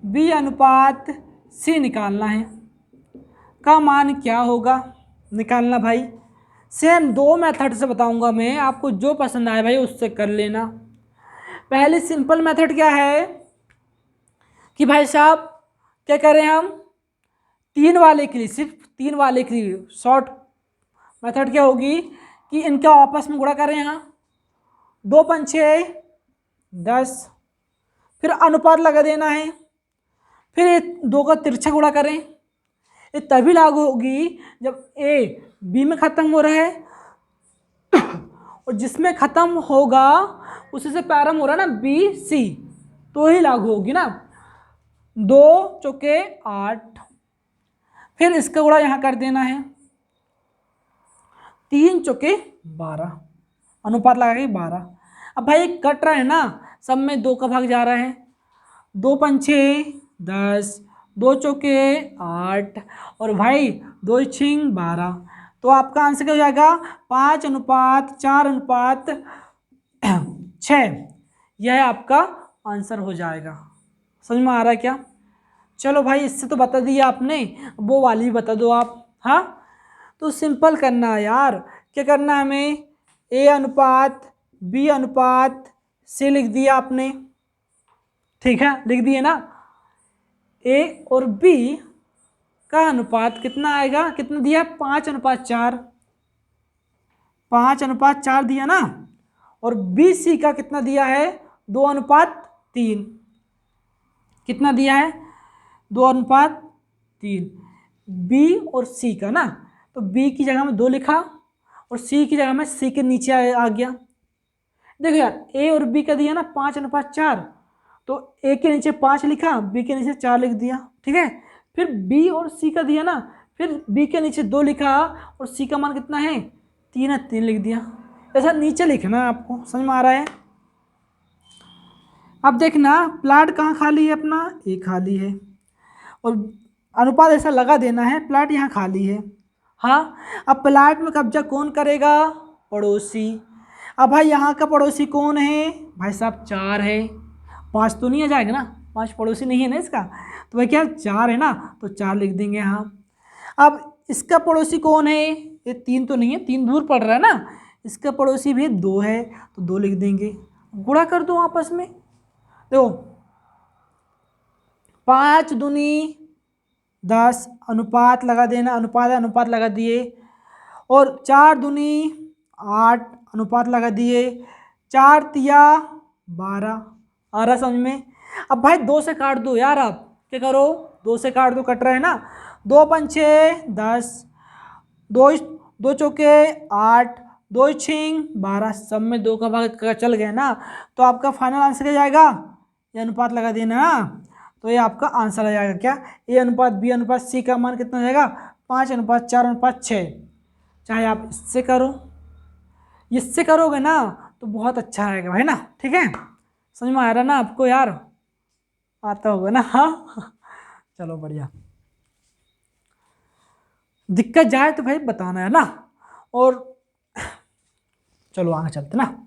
B अनुपात C निकालना है। का मान क्या होगा निकालना भाई। सेम 2 मेथड से बताऊंगा मैं, आपको जो पसंद आए भाई उससे कर लेना। पहले सिंपल मेथड क्या है कि भाई साहब क्या करें हम, 3 वाले के लिए, सिर्फ 3 वाले के लिए शॉर्ट मेथड क्या होगी कि इनका आपस में गुणा करें। यहाँ 2 5 6 10, फिर अनुपात लगा देना है, फिर ये 2 का तिरछा गुणा करें। ये तभी लागू होगी जब A B में ख़त्म हो रहा है, और जिसमें ख़त्म होगा उसी से प्रारंभ हो रहा है ना, B C, तो ही लागू होगी ना। 2 चौके 8, फिर इसका गुणा यहाँ कर देना है, 3 चौके 12, अनुपात लगा के 12। अब भाई कट रहा है ना, सब में 2 का भाग जा रहा है, 2 5 6 10, 2 चौके 8, और भाई 2 6 12, तो आपका आंसर क्या हो जाएगा, 5:4:6। यह आपका आंसर हो जाएगा। समझ में आ रहा है क्या? चलो भाई, इससे तो बता दिया आपने, वो वाली भी बता दो आप। हाँ, तो सिंपल करना है यार, क्या करना है हमें, A अनुपात बी अनुपात सी लिख दिया आपने, ठीक है, लिख दिए ना। ए और बी का अनुपात कितना आएगा, कितना दिया, 5:4, 5:4 दिया ना। और बी सी का कितना दिया है, 2:3, कितना दिया है, 2:3। बी और सी का ना, तो बी की जगह में 2 लिखा और सी की जगह में सी के नीचे आ गया। देखो यार, ए और बी का दिया ना 5:4, तो ए के नीचे 5 लिखा, बी के नीचे 4 लिख दिया, ठीक है। फिर बी और सी का दिया ना, फिर बी के नीचे 2 लिखा और सी का मान कितना है, 3 है, 3 लिख दिया। ऐसा नीचे लिखना है, आपको समझ में आ रहा है। अब देखना प्लाट कहाँ खाली है, अपना ए खाली है, और अनुपात ऐसा लगा देना है, प्लाट यहाँ खाली है। हाँ, अब प्लाट में कब्जा कौन करेगा, पड़ोसी। अब भाई यहाँ का पड़ोसी कौन है, भाई साहब 4 है, 5 तो नहीं आ जाएगा ना, 5 पड़ोसी नहीं है ना इसका, तो भाई क्या 4 है ना, तो 4 लिख देंगे यहाँ। अब इसका पड़ोसी कौन है, ये 3 तो नहीं है, 3 दूर पड़ रहा है ना, इसका पड़ोसी भी 2 है, तो 2 लिख देंगे। गुणा कर दो आपस में, देखो 5 दूनी 10, अनुपात लगा देना, अनुपात लगा दिए, और 4 दूनी 8, अनुपात लगा दिए, 4 तिया 12, आ रहा समझ में। अब भाई 2 से काट दो यार, आप क्या करो, 2 से काट दो, कट रहा है ना, 2 पंचे 10, 2 चौके 8, 2 छींग 12, सब में 2 का भाग चल गया ना, तो आपका फाइनल आंसर क्या जाएगा, ये अनुपात लगा देना ना, तो ये आपका आंसर आ जाएगा क्या, ए अनुपात बी अनुपात सी का मान कितना जाएगा, 5:4:6। चाहे आप इससे करो, इससे करोगे ना तो बहुत अच्छा आएगा भाई ना, ठीक है। समझ में आ रहा ना आपको यार, आता होगा ना, हाँ चलो बढ़िया। दिक्कत जाए तो भाई बताना है ना, और चलो आगे चलते ना।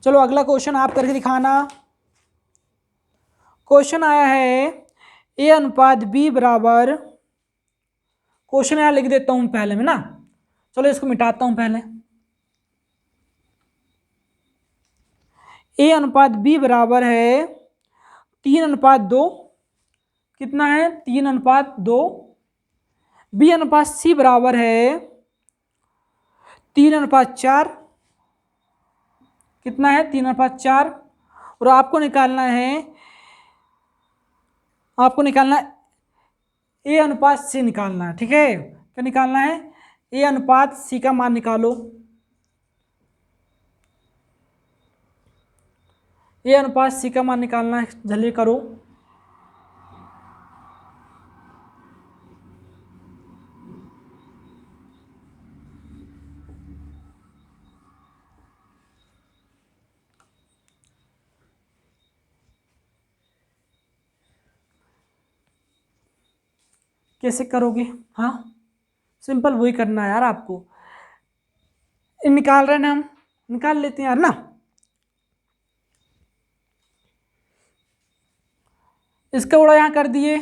चलो अगला क्वेश्चन आप करके दिखाना। क्वेश्चन आया है ए अनुपात बी बराबर, क्वेश्चन यहाँ लिख देता हूँ पहले में ना, चलो इसको मिटाता हूँ पहले। ए अनुपात बी बराबर है 3:2, कितना है 3:2। बी अनुपात सी बराबर है 3:4, कितना है 3:4। और आपको निकालना है ए अनुपात सी निकालना है, ठीक है। क्या निकालना है, ए अनुपात सी का मान निकालो। ए अनुपात सी का मान निकालना है, जल्दी करो। कैसे करोगे, हाँ सिंपल वही करना है यार आपको, निकाल रहे हैं ना, हम निकाल लेते हैं यार ना। इसका उड़ा यहाँ कर दिए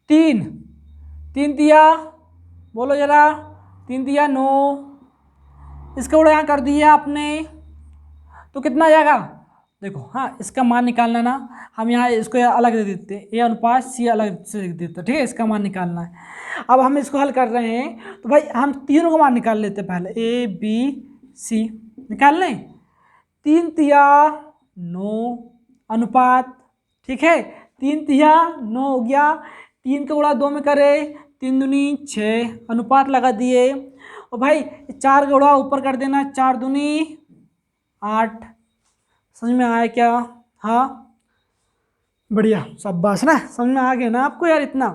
3, 3 दिया, बोलो जरा, 3 दिया 9, इसका उड़ा यहाँ कर दिया आपने, तो कितना आ जाएगा, देखो हाँ इसका मान निकालना ना, हम यहाँ इसको अलग दे देते हैं, ए अनुपात सी अलग से लिख देते, ठीक है, इसका मान निकालना है। अब हम इसको हल कर रहे हैं, तो भाई हम तीनों का मान निकाल लेते हैं पहले, ए बी सी निकाल लें। 3 तिया 9 अनुपात, ठीक है, 3 तिया 9 हो गया, 3 का गुणा 2 में करे, 3 दूनी 6, अनुपात लगा दिए। और भाई 4 का गुणा ऊपर कर देना, 4 दूनी 8। समझ में आया क्या, हाँ बढ़िया, शाबाश ना, समझ में आ गया ना आपको यार इतना।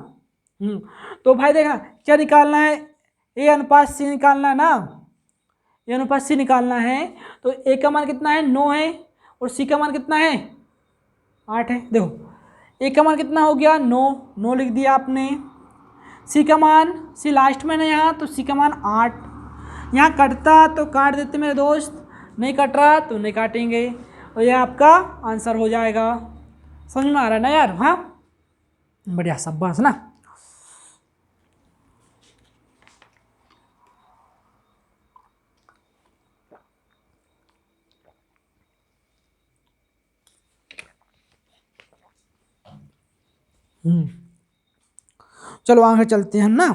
तो भाई देखना क्या निकालना है, ए अनुपात सी निकालना है ना, ए अनुपात सी निकालना है, तो ए का मान कितना है 9 है, और सी का मान कितना है 8 है। देखो ए का मान कितना हो गया 9, 9 लिख दिया आपने, सी का मान, सी लास्ट में ना यहाँ, तो सी का मान 8। यहाँ कटता तो काट देते मेरे दोस्त, नहीं कट रहा तो नहीं काटेंगे, और यह आपका आंसर हो जाएगा। समझ में आ रहा है ना यार? हाँ, बढ़िया, शाबाश ना। चलो आगे चलते हैं ना।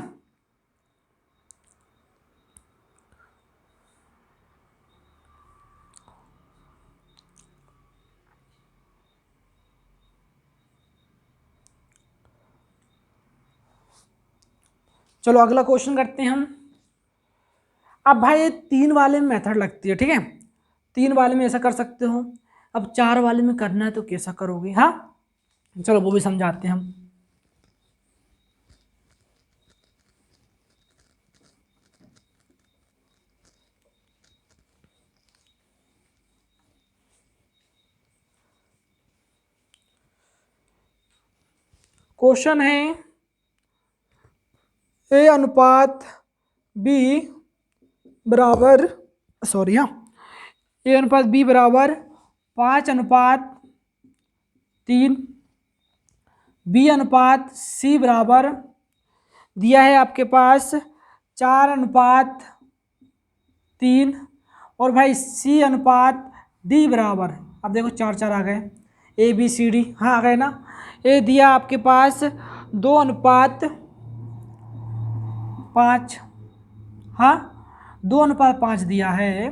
चलो अगला क्वेश्चन करते हैं हम। अब भाई ये 3 वाले में मेथड लगती है, ठीक है, 3 वाले में ऐसा कर सकते हो। अब 4 वाले में करना है तो कैसा करोगे? हाँ, चलो वो भी समझाते हैं हम। क्वेश्चन है ए अनुपात बी बराबर, सॉरी हाँ, ए अनुपात बी बराबर 5:3, बी अनुपात सी बराबर दिया है आपके पास 4:3, और भाई सी अनुपात डी बराबर, अब देखो 4 आ गए, ए बी सी डी, हाँ आ गए ना। ए दिया आपके पास 2:5, हाँ 2:5 दिया है।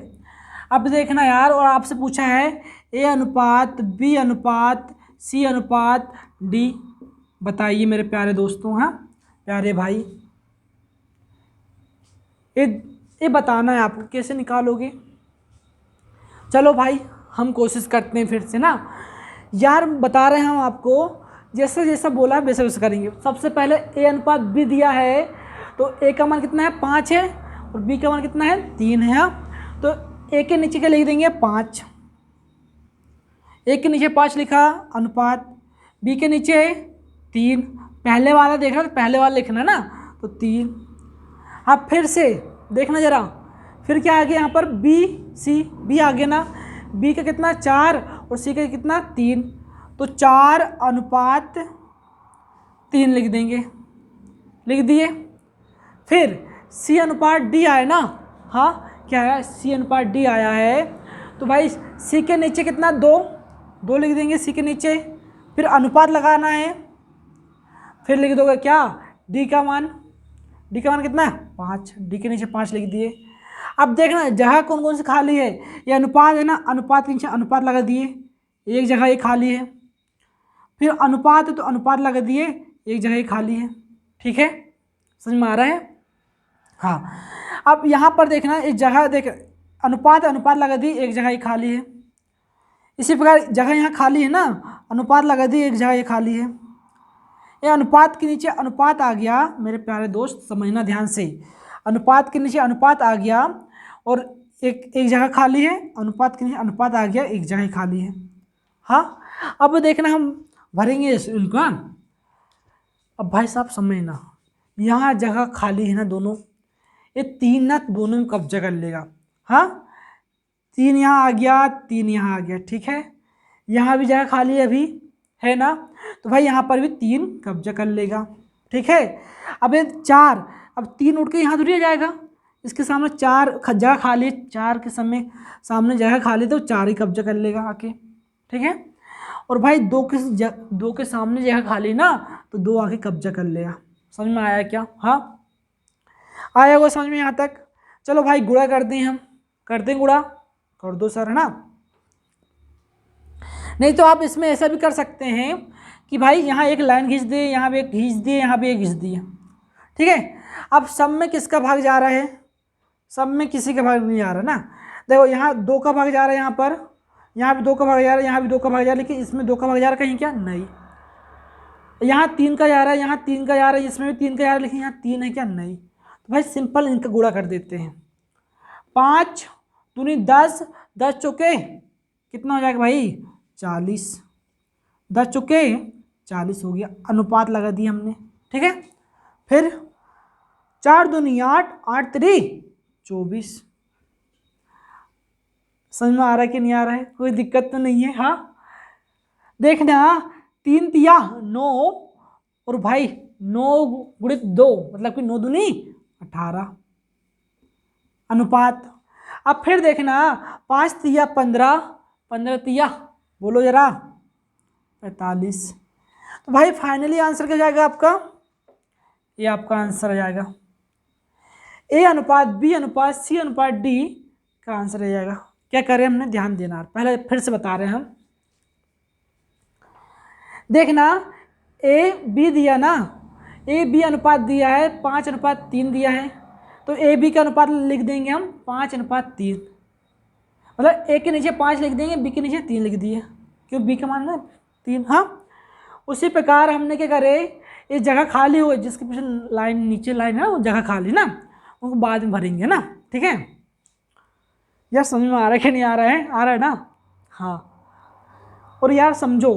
अब देखना यार, और आपसे पूछा है ए अनुपात बी अनुपात सी अनुपात डी, बताइए मेरे प्यारे दोस्तों, हाँ प्यारे भाई, ये बताना है आपको, कैसे निकालोगे? चलो भाई हम कोशिश करते हैं फिर से ना यार, बता रहे हैं हम आपको, जैसा जैसा बोला वैसे वैसे करेंगे। सबसे पहले ए अनुपात बी दिया है, तो ए का मान कितना है? 5 है, और बी का मान कितना है? 3 है। तो ए के नीचे क्या लिख देंगे? 5, ए के नीचे 5 लिखा अनुपात, बी के नीचे 3, पहले वाला देखना तो पहले वाला लिखना ना, तो 3। अब फिर से देखना जरा, फिर क्या आ गया यहाँ पर? बी सी, बी आ गया ना, बी का कितना? 4, और सी का कितना? 3, तो 4:3 लिख देंगे, लिख दिए। फिर सी अनुपात डी आया ना, हाँ क्या है? सी अनुपात डी आया है, तो भाई सी के नीचे कितना? 2 लिख देंगे सी के नीचे, फिर अनुपात लगाना है, फिर लिख दोगे क्या? डी का मान, डी का मान कितना है? 5, डी के नीचे 5 लिख दिए। अब देखना जगह कौन कौन सी खाली है, ये अनुपात है ना, अनुपात के नीचे अनुपात लगा दिए, एक जगह ये खाली है, फिर अनुपात है तो अनुपात लगा दिए, एक जगह ये खाली है, ठीक है, समझ में आ रहा है? हाँ, अब यहाँ पर देखना एक जगह देख, अनुपात अनुपात लगा दी, एक जगह ये खाली है, इसी प्रकार जगह यहाँ खाली है ना, अनुपात लगा दी, एक जगह ये खाली है, ये अनुपात के नीचे अनुपात आ गया, मेरे प्यारे दोस्त समझना ध्यान से, अनुपात के नीचे अनुपात आ गया, और एक जगह खाली है, अनुपात के नीचे अनुपात आ गया, एक जगह खाली है। हाँ, अब देखना हम भरेंगे इनको। अब भाई साहब समझना, यहाँ जगह खाली है ना दोनों, ये 3 ना दोनों में कब्जा कर लेगा। हाँ, 3 यहाँ आ गया, 3 यहाँ आ गया, ठीक है, यहाँ भी जगह खाली है अभी, है ना, तो भाई यहाँ पर भी 3 कब्जा कर लेगा, ठीक है। अब ये 4, अब 3 उठ के यहाँ थोड़ी आ जाएगा, इसके सामने 4 जगह खाली, 4 के सामने जगह खाली, तो 4 ही कब्जा कर लेगा आके, ठीक है। और भाई 2 के सामने जगह खाली ना, तो 2 आके कब्जा कर लेगा। समझ में आया क्या? हाँ, आया वो समझ में यहाँ तक? चलो भाई गुणा कर दें, हम कर दें गुणा, कर दो सर, है ना। नहीं तो आप इसमें ऐसा भी कर सकते हैं कि भाई यहाँ एक लाइन खींच दे, यहाँ भी एक खींच दिए, यहाँ भी एक खींच दिए, ठीक है। अब सब में किसका भाग जा रहा है? सब में किसी का भाग नहीं जा रहा ना। देखो यहाँ 2 का भाग जा रहा है, यहाँ पर, यहाँ भी 2 का भाग जा रहा है, यहाँ भी 2 का भाग जा रहा है, लेकिन इसमें 2 का भाग जा रहा है कहीं क्या? नहीं। यहाँ 3 का जा रहा है, यहाँ 3 का जा रहा है, इसमें भी 3 का जा रहा है, लेकिन यहाँ 3 है क्या? नहीं। तो भाई सिंपल इनका गुणा कर देते हैं, 5 दूनी 10, 10 चौके कितना हो जाएगा भाई? 40, 10 चौके 40 हो गया, अनुपात लगा दिया हमने, ठीक है। फिर 4 दूनी 8, 8 3 24, समझ में आ रहा है कि नहीं आ रहा है? कोई दिक्कत तो नहीं है? हाँ, देखना 3 तिया 9 और भाई 9 गुणित 2 मतलब कि 9 दूनी 18 अनुपात। अब फिर देखना 5 तिया 15, 15 तिया बोलो जरा 45। तो भाई फाइनली आंसर क्या जाएगा आपका? ये आपका आंसर आ जाएगा ए अनुपात बी अनुपात सी अनुपात डी का आंसर आ जाएगा। क्या करें हमने, ध्यान देना, पहले फिर से बता रहे हैं हम। देखना ए बी दिया ना, ए बी अनुपात दिया है 5:3 दिया है, तो ए बी का अनुपात लिख देंगे हम 5:3, मतलब ए के नीचे 5 लिख देंगे, बी के नीचे 3 लिख दिए, क्यों बी का मान ना 3। हाँ, उसी प्रकार हमने क्या करे, ये जगह खाली हो जिसके पीछे लाइन नीचे लाइन है वो जगह खाली ना, उनको बाद में भरेंगे ना। ठीक है यार, समझ में आ रहा है कि नहीं आ रहा है? आ रहा है ना? हाँ, और यार समझो,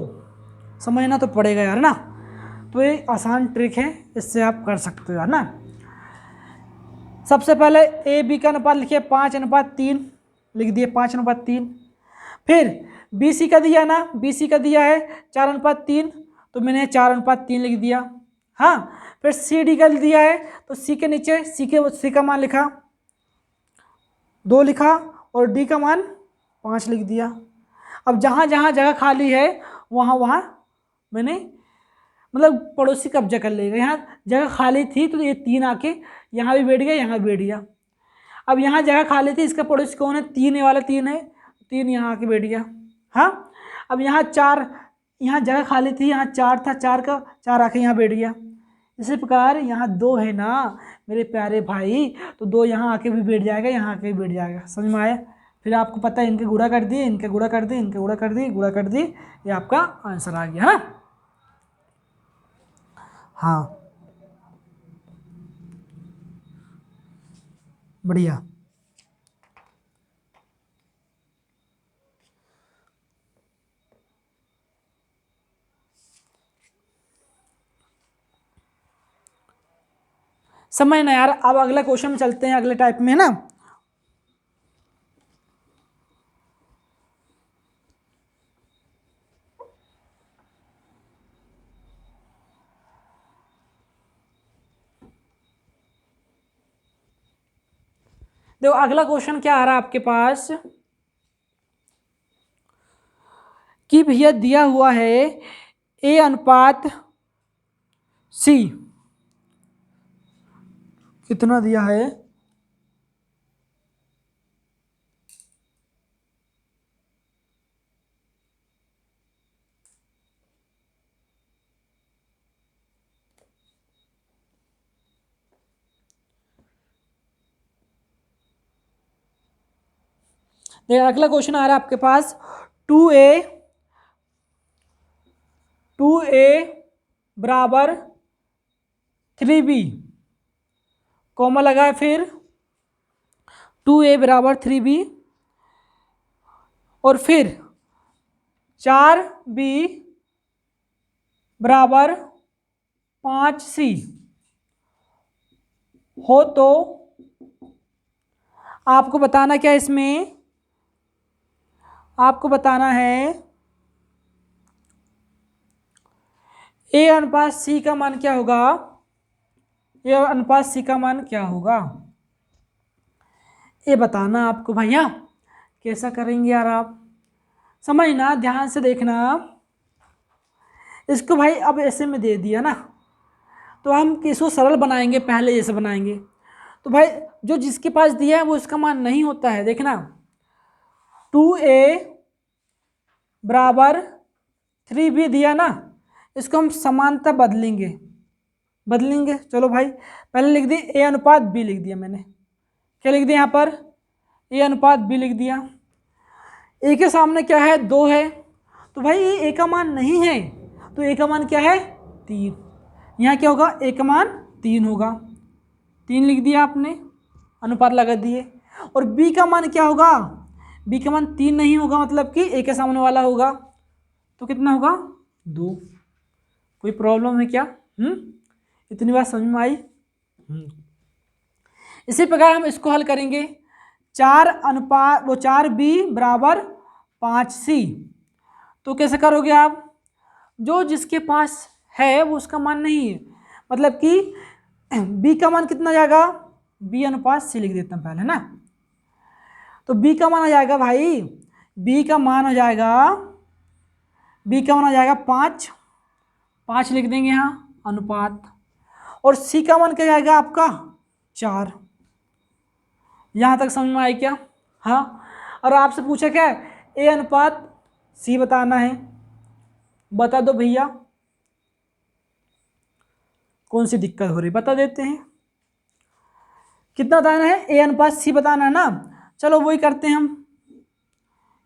समझना तो पड़ेगा यार ना। तो ये आसान ट्रिक है, इससे आप कर सकते हो यार ना। सबसे पहले ए बी का अनुपात लिखिए 5:3 लिख दिए 5:3। फिर बी सी का दिया ना, बी सी का दिया है 4:3, तो मैंने 4:3 लिख दिया। हाँ, फिर सी डी का दिया है तो सी के नीचे सी का मान लिखा 2 लिखा और डी का मान 5 लिख दिया। अब जहाँ जहाँ जगह खाली है वहाँ वहाँ मैंने मतलब पड़ोसी कब्जा कर लेगा। यहाँ जगह खाली थी तो ये 3 आके यहाँ भी बैठ गया, यहाँ भी बैठ गया। अब यहाँ जगह खाली थी, इसका पड़ोसी कौन है? 3, ये वाला 3 है, 3 यहाँ आके बैठ गया। हाँ, अब यहाँ 4, यहाँ जगह खाली थी, यहाँ 4 था, 4 का 4 आके यहाँ बैठ गया। इसी प्रकार यहाँ 2 है ना मेरे प्यारे भाई, तो 2 यहाँ आके भी बैठ जाएगा, यहाँ आके भी बैठ जाएगा। समझ में आया? फिर आपको पता है इनके गुणा कर दिए, इनके गुणा कर दिए, इनके गुणा कर दिए, गुणा कर दिए, ये आपका आंसर आ गया। हाँ हाँ, बढ़िया। समझ ना यार। अब अगला क्वेश्चन में चलते हैं, अगले टाइप में है ना। देखो अगला क्वेश्चन क्या आ रहा है आपके पास कि भैया दिया हुआ है ए अनुपात सी, कितना दिया है? देखो अगला क्वेश्चन आ रहा है आपके पास 2a बराबर 3b, कॉमा लगा है, फिर 2a बराबर 3b और फिर 4b बराबर 5c हो, तो आपको बताना क्या इसमें, आपको बताना है ए अनुपात सी का मान क्या होगा, ए अनुपात सी का मान क्या होगा, ये बताना आपको भैया। कैसा करेंगे यार आप? समझना, ध्यान से देखना। इसको भाई अब ऐसे में दे दिया ना, तो हम इसको सरल बनाएंगे, पहले जैसे बनाएंगे। तो भाई जो जिसके पास दिया है वो इसका मान नहीं होता है। देखना 2a बराबर 3b दिया ना, इसको हम समानता बदलेंगे, चलो भाई पहले लिख दिए ए अनुपात बी लिख दिया मैंने। क्या लिख दिया यहाँ पर? ए अनुपात बी लिख दिया। ए के सामने क्या है? 2 है, तो भाई ये ए का मान नहीं है, तो ए का मान क्या है? 3। यहाँ क्या होगा? ए का मान 3 होगा, 3 लिख दिया आपने, अनुपात लगा दिए। और बी का मान क्या होगा? बी का मान 3 नहीं होगा, मतलब कि ए के सामने वाला होगा, तो कितना होगा? 2। कोई प्रॉब्लम है क्या? इतनी बात समझ में आई? इसी प्रकार हम इसको हल करेंगे 4B बराबर 5C। तो कैसे करोगे आप, जो जिसके पास है वो उसका मान नहीं है, मतलब कि B का मान कितना जाएगा, B/C लिख देता हूँ पहले ना। तो B का मान आ जाएगा भाई, B का मान हो जाएगा 5 लिख देंगे यहाँ अनुपात, और C का मान क्या जाएगा आपका 4। यहाँ तक समझ में आई क्या? हाँ। और आपसे पूछा क्या है, A/C बताना है, बता दो भैया, कौन सी दिक्कत हो रही बता देते हैं। कितना बताना है, A/C बताना है ना। चलो वही करते हैं हम,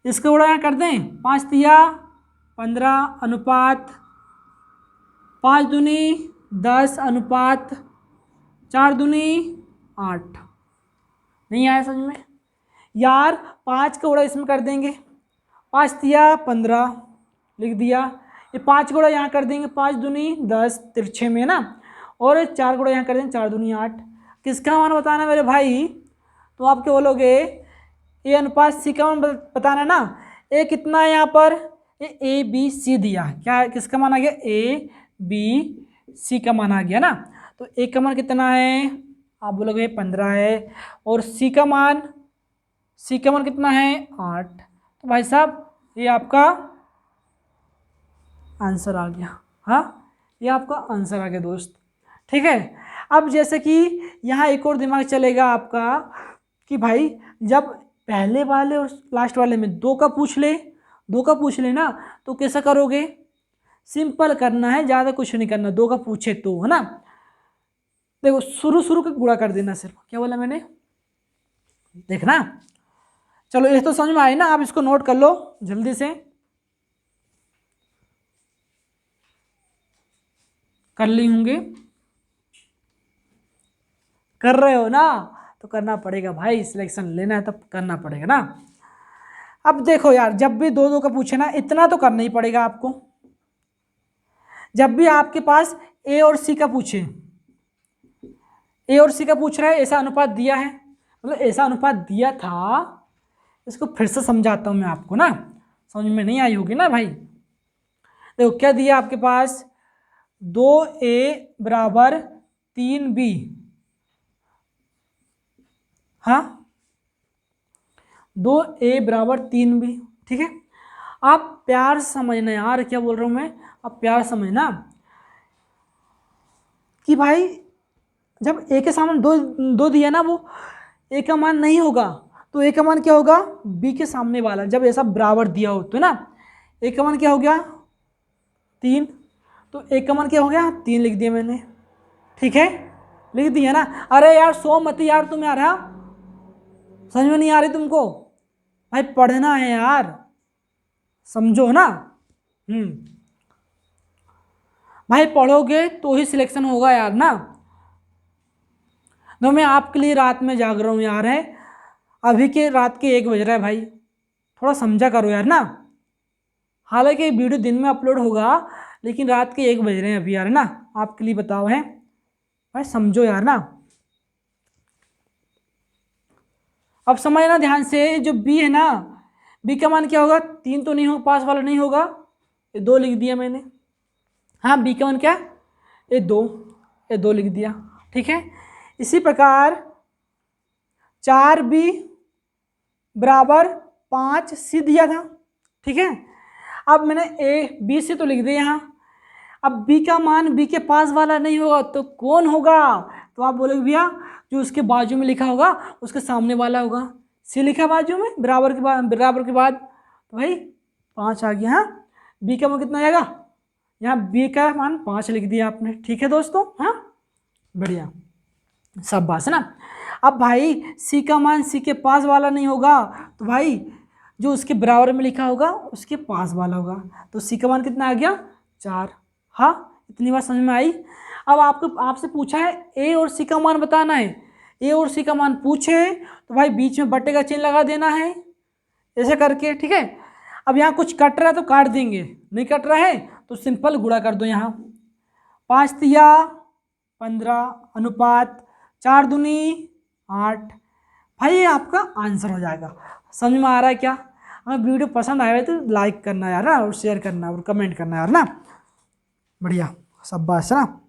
इसको उड़ा यहाँ कर दें, 5 तिया 15 अनुपात 5 दूनी 10 अनुपात 4 दूनी 8। नहीं आया समझ में यार, 5 का उड़ा इसमें कर देंगे, 5 तिया 15 लिख दिया, ये 5 गुणा यहाँ कर देंगे, 5 दूनी 10 तिरछे में ना, और 4 गुणा यहाँ कर देंगे, 4 दूनी 8। किसका मान बताना है मेरे भाई, तो आप क्या बोलोगे, A/C का मान बताना ना। ए कितना है यहाँ पर, A/B/C दिया, क्या किसका मान आ गया, A/B/C का मान आ गया ना। तो A का मान कितना है, आप बोलोगे 15 है, और C का मान कितना है 8। तो भाई साहब ये आपका आंसर आ गया। हाँ, ये आपका आंसर आ गया दोस्त, ठीक है। अब जैसे कि यहाँ एक और दिमाग चलेगा आपका कि भाई जब पहले वाले और लास्ट वाले में 2 का पूछ ले ना, तो कैसा करोगे, सिंपल करना है, ज़्यादा कुछ नहीं करना, 2 का पूछे तो, है ना। देखो शुरू का गुणा कर देना सिर्फ, क्या बोला मैंने, देखना। चलो ये तो समझ में आई ना, आप इसको नोट कर लो जल्दी से, कर ली होंगे, कर रहे हो ना, तो करना पड़ेगा भाई, सिलेक्शन लेना है तब करना पड़ेगा ना। अब देखो यार, जब भी 2 का पूछे ना, इतना तो करना ही पड़ेगा आपको। जब भी आपके पास A और C का पूछे, A और C का पूछ रहा है, ऐसा अनुपात दिया है, मतलब ऐसा अनुपात दिया था, इसको फिर से समझाता हूं मैं आपको ना, समझ में नहीं आई होगी ना भाई। देखो क्या दिया आपके पास, 2A बराबर 3B, हाँ 2A बराबर 3B, ठीक है। आप प्यार से समझना यार, क्या बोल रहा हूं मैं, आप प्यार समझना कि भाई जब A के सामने दो दिया ना, वो A का मान नहीं होगा, तो A का मान क्या होगा, B के सामने वाला, जब ऐसा बराबर दिया हो तो ना, A का मान क्या हो गया 3, तो A का मान क्या हो गया 3 लिख दिया मैंने, ठीक है, लिख दिया ना। अरे यार सो मत यार तुम यार, हाँ समझ में नहीं आ रही तुमको, भाई पढ़ना है यार, समझो ना। भाई पढ़ोगे तो ही सिलेक्शन होगा यार ना। तो मैं आपके लिए रात में जाग रहा हूँ यार, है अभी के रात के 1 बज रहा है भाई, थोड़ा समझा करो यार ना। हालांकि वीडियो दिन में अपलोड होगा, लेकिन रात के 1 बज रहे हैं अभी यार ना, आपके लिए बताओ है भाई, समझो यार ना। अब समझना ध्यान से, जो B है ना, B का मान क्या होगा, 3 तो नहीं होगा, पास वाला नहीं होगा, ये 2 लिख दिया मैंने। हाँ B का मान क्या, ये 2 लिख दिया, ठीक है। इसी प्रकार 4B बराबर 5C दिया था, ठीक है। अब मैंने A/B/C तो लिख दिया यहाँ, अब B का मान B के पास वाला नहीं होगा तो कौन होगा, तो आप बोलोगे भैया जो उसके बाजू में लिखा होगा उसके सामने वाला होगा, C लिखा बाजू में बराबर के बाद, तो भाई 5 आ गया। हाँ B का मान कितना आएगा, यहाँ B का मान 5 लिख दिया आपने, ठीक है दोस्तों। हाँ बढ़िया, सब बात है ना। अब भाई C का मान C के पास वाला नहीं होगा, तो भाई जो उसके बराबर में लिखा होगा उसके पास वाला होगा, तो C का मान कितना आ गया 4। हाँ इतनी बात समझ में आई। अब आपसे पूछा है A और C का मान बताना है, A और C का मान पूछे तो भाई बीच में बट्टे का चिन्ह लगा देना है ऐसे करके, ठीक है। अब यहाँ कुछ कट रहा है तो काट देंगे, नहीं कट रहा है तो सिंपल गुणा कर दो, यहाँ 5 तिया 15 अनुपात 4 दूनी 8, भाई ये आपका आंसर हो जाएगा। समझ में आ रहा है क्या? अगर वीडियो पसंद आया तो लाइक करना यार ना, और शेयर करना और कमेंट करना यार ना। बढ़िया, सब बात है ना।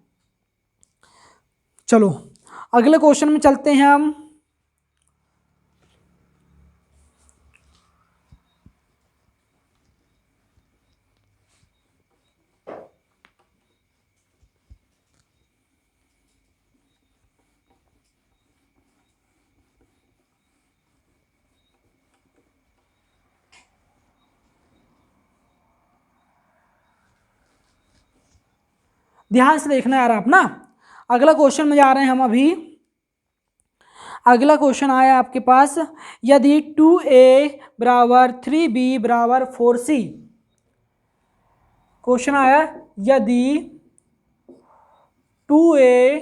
चलो अगले क्वेश्चन में चलते हैं हम। ध्यान से देखना यार आप ना। अगला क्वेश्चन में जा रहे हैं हम अभी। अगला क्वेश्चन आया आपके पास, यदि 2a बराबर 3b बराबर 4c। क्वेश्चन आया यदि 2a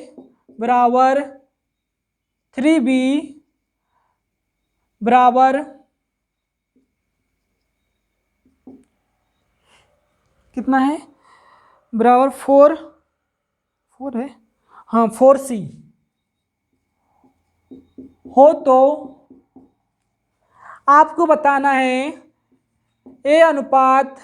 बराबर 3b बराबर कितना है, बराबर 4 है, हाँ 4c हो तो आपको बताना है a अनुपात